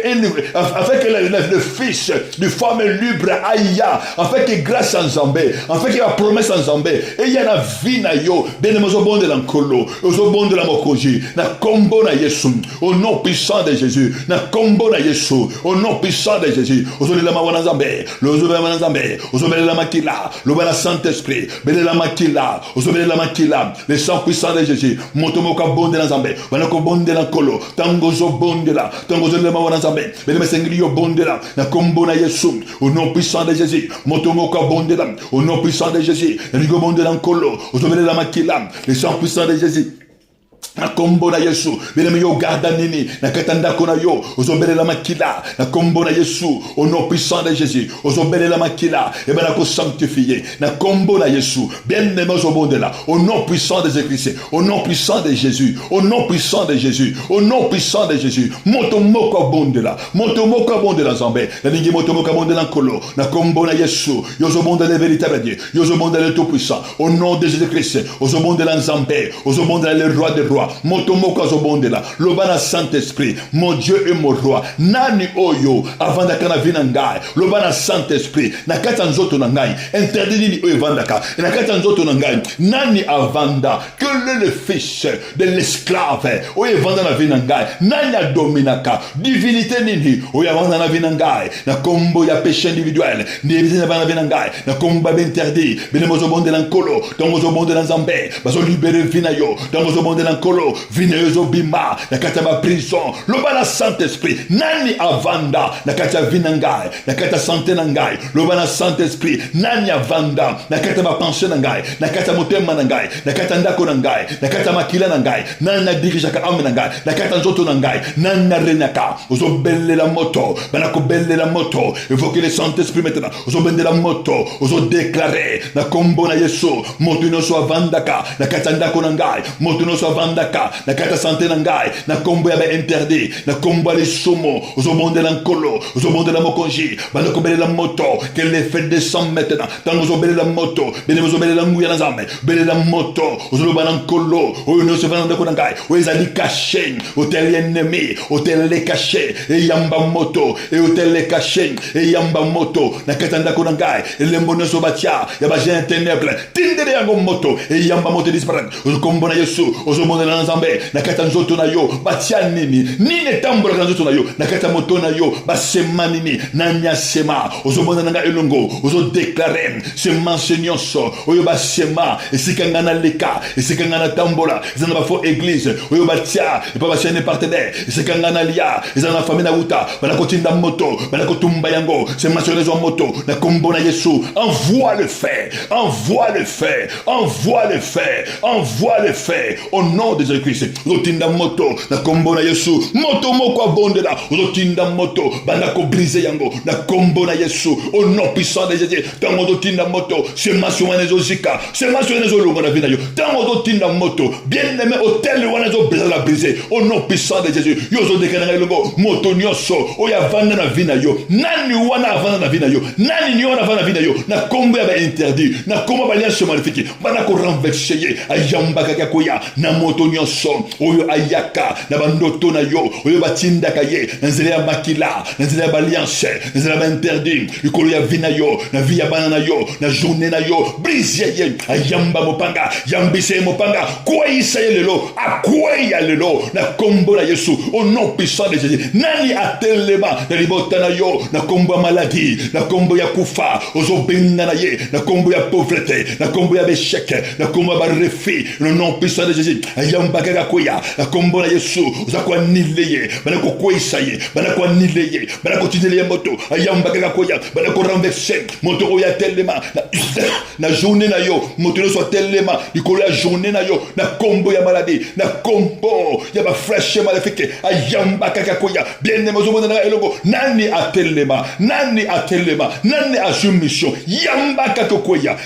le fils du femme libre aïa afin que grâce à Nzambe afin que la promesse à Nzambe et y a la vie na yo beneme ozobonde la nkolo ozobonde la mokoji na kombo na Yesu au nom puissant de Jésus na kombo na Yesu au nom puissant de Jésus ozolela mawana Nzambe lozobela Nzambe ozobela makila lobana Saint-Esprit belela makila ozobela makila le sang puissant de Jésus motomoka bonde na Nzambe bana ko bonde na nkolo tango zo bonde la tango zolela mawana Nzambe beneme sengili yo bonde la na kombo na Yesu au nom puissant de Jésus motomoka bonde la au nom puissant de Jésus rigo bonde na nkolo ozobela makila le sang puissant de Jésus na kombo na Yesu beneme yo garda nini na katanda kona yo ozobelela makila na kombo na Yesu au nom puissant de Jésus ozobelela makila et ben ko sanctifier na kombo na Yesu bien-aimé ozobondela au nom puissant de Jésus-Christ au nom puissant de Jésus au nom puissant de Jésus au nom puissant de Jésus motomoko bondela Nzambe na ningi motomoko bondela nkolo na kombo na Yesu yozobondela véritable Dieu yozobondela tout puissant au nom de Jésus-Christ ozobondela Nzambe ozobondela le roi des rois motomoko azobondela lobana Saint-Esprit mon Dieu et mon roi nani oyo avant dakana vina ngai lobana Saint-Esprit na kata nzoto na ngai interdit nini oyo vandaka na kata nzoto na ngai nani avanda que le fils de l'esclave oyo vanda na vina ngai nani adominaka divinité nini oyo avanda na vina ngai na kombo ya péché individuel ndiye na bana vina ngai na kombo interdit bine mozobondela nkolo tongo zobondela Nzambe bazo libérer vina yo tongo zobondela nkolo vina yo bima na kata ba prison lobana Saint-Esprit nani avanda na kata vina ngai na kata santé na ngai lobana Saint-Esprit nani avanda na kata ba pensée na ngai na kata motema na ngai na kata ndako na ngai na kata makila na ngai nani na dirija ka ame na ngai na kata nzoto na ngai nani na renaka ozobelle la moto bana ko belle la moto évoquer le Saint-Esprit maintenant ozobende la moto ozodéclarer na kombo na Yesu moto no so avandaka na kata ndako na ngai moto no so avandaka na kata santé na ngai na kombo ya ba interdit na kombo les somo ozobonde la nkolo ozobonde la mokonji bana ko belle la moto que l'effet descend maintenant tango ozobelle la moto bene ozobelle la nguya na Nzambe belle la moto ozobana nkolo oyo no so vanda ko na ngai oyezali caché hôtel ennemi hôtel les caché et yamba moto et hôtel les caché et yamba moto na kata ndako na ngai elembo no so batia ya ba gen ténèbres tindere yango moto et yamba moto disparaître ozokombo na Yesu ozobonde bombe na nzambe na kata nzoto na yo batia nini tambola na nzoto na yo na kata moto na yo basema nini na nyasema ozomona nanga elongo ozo déclarer semence nyonso oyo basema esika ngana leka esika ngana tambola ezana ba fo église oyo batia et pas bachene partenaire esika ngana lia ezana famille na uta bana kotinda moto bana kotumba yango semence rezo moto na kombo na Yesu envoie le feu envoie le feu au nom de Jésus-Christ ozotinda moto na kombo na Yesu moto moko abondela ozotinda moto bana ko briser yango na kombo na Yesu au nom puissant de Jésus tango ozotinda moto semence wana ezozika semence wana ezolonga na vie na yo tango ozotinda moto bien aimé hôtel wana briser au nom puissant de Jésus yo ozodekana elongo moto nyonso oyo avanda na vie na yo nani wana avanda na vie na yo nani ni wana avanda na vie na yo na kombo ya ba interdit na kombo ba alliance maléfique bana ko renverser ye ayamba kaka koya na moto nyonso oyo ayaka na bandoto na yo oyo batindaka ye na nzela ya makila na nzela ya alliance na nzela ya interdit likolo ya vie na yo na vie ya bana na yo na journée na yo brise ye ayamba mopanga yambise mopanga kweyisa ye lelo akweya lelo na kombo na Yesu au nom puissant de Jésus nani atelema na libota na yo na kombo ya maladie na kombo ya kufa ozobenga na ye na kombo ya pauvreté na kombo ya échec na kombo ya barefi le nom puissant de Jésus ayamba kaka koya na kombo na Yesu ozakwa nileye bana ko kweyisa ye bana ko nileye bana ko tinele moto ayamba kaka koya bana ko renverser moto oya telema na journée na yo moto so telema likolo ya journée na yo na kombo ya maladie na kombo ya ba fresh maléfique ayamba kaka koya bien aimé ozomona na elongo nani atelema nani ajumission yamba kaka koya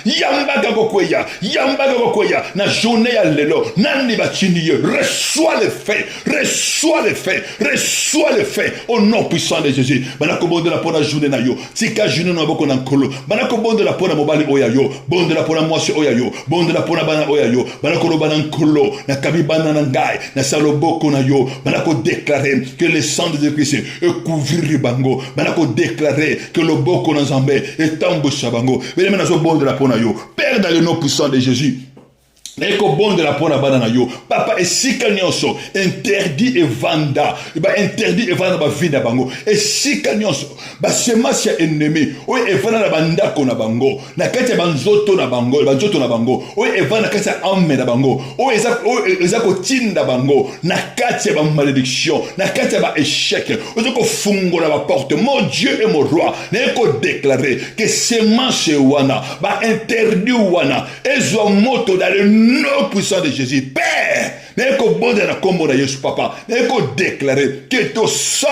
na journée ya lelo nani bachini ye reçois le fait au nom puissant de Jésus bana ko bondela pona journée na yo tika journée na boko na nkolo bana ko bondela pona mobali oya yo bondela pona mwasi oya yo bondela pona bana oya yo bana ko loba na nkolo na kabibana na ngai na saloboko na yo bana ko déclarer que le sang de Christ est couvrir bango bana ko déclarer que le boko na Nzambe est embauché bango bien maintenant so bondela pona yo Père dans le nom puissant de Jésus Eko bon de la pona banana yo papa esika nyonso interdit evanda ba vida bango esika nyonso ba semence ya ennemi o evanda na bandako na bango na kati ya banzoto na bango o evanda kati ya amme na bango o eza ko tinda bango na kati ya ba malédiction na kati ya ba échec o ko fungola ba porte mon Dieu et mon roi neko déclarer que semence wana ba interdit wana ezo moto dans le nom puissant de Jésus, Père, n'est qu'au bon de la combo de Jésus, Papa, n'est qu'au déclarer que ton sang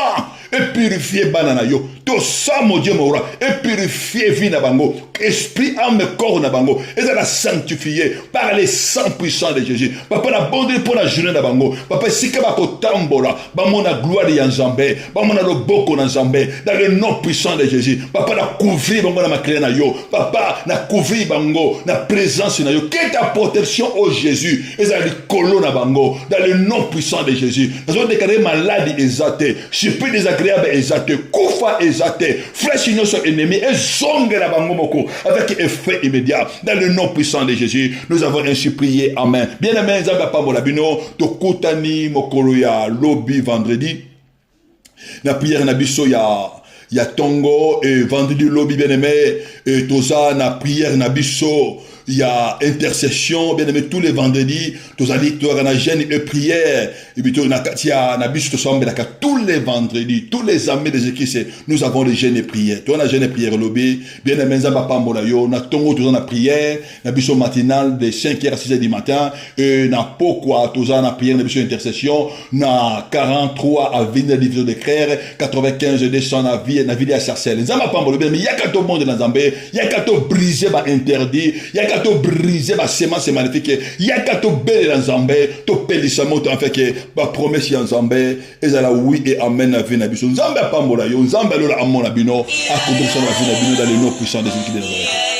est purifié, banana yo, ton sang, mon Dieu, mon roi, est purifié, vie na bango, esprit, âme, corps na bango, et ça la sanctifié par les sang puissants de Jésus. Papa, la bonne pour la journée na bango, Papa, si que bako tambola, ba mon la gloire de Yanzambe, ba mon la boko na Nzambe, dans le nom puissant de Jésus. Papa, la couvrir bango na makle na yo, Papa, la couvrir bango, na présence na yo, que ta protection au Jésus, et ça les colo na bango, dans le nom puissant de Jésus. Nous avons déclaré maladie exaltée, surpris désagréable exaltée, koufa exaltée, flèche sur ennemi, et zongue la bango moko, avec effet immédiat, dans le nom puissant de Jésus. Nous avons ainsi prié, amen. Bien aimé, Nzamba Pamolabino, Tokutani Mokolo ya lobby vendredi, na prière na biso ya Tongo, et vendredi lobby bien aimé, et Toza na prière na biso, il y a intercession, bien aimé, tous les vendredis, tous les victoires, na jeûne et prière, et puis tous les vendredis, tous les amis de Jésus-Christ, nous avons les jeûnes et prières. Toi, on a jeûne et prière lobby, bien aimé, Nzamba Pamolayo, na Tongo, tous on a prière, na biso matinal de 5h à 6h du matin, et na Pokwa, tous on a prière, na biso intercession, na 43 à Ville de Crère, 95 200 na ville à Sarcelles. Nzamba Pamolayo, mais il y a qu'à tout le monde dans Zambé, il y a qu'à tout briser, interdit, il y a to briser ba semence maléfique yaka to belle dans Nzambe to pelisa moto en fait que ba promesse ya Nzambe ezala oui et amen na vie na biso Nzambe apambola yo Nzambe lola amona bino akodosa na vie na bino dans le nom puissant de Jésus de Nazareth.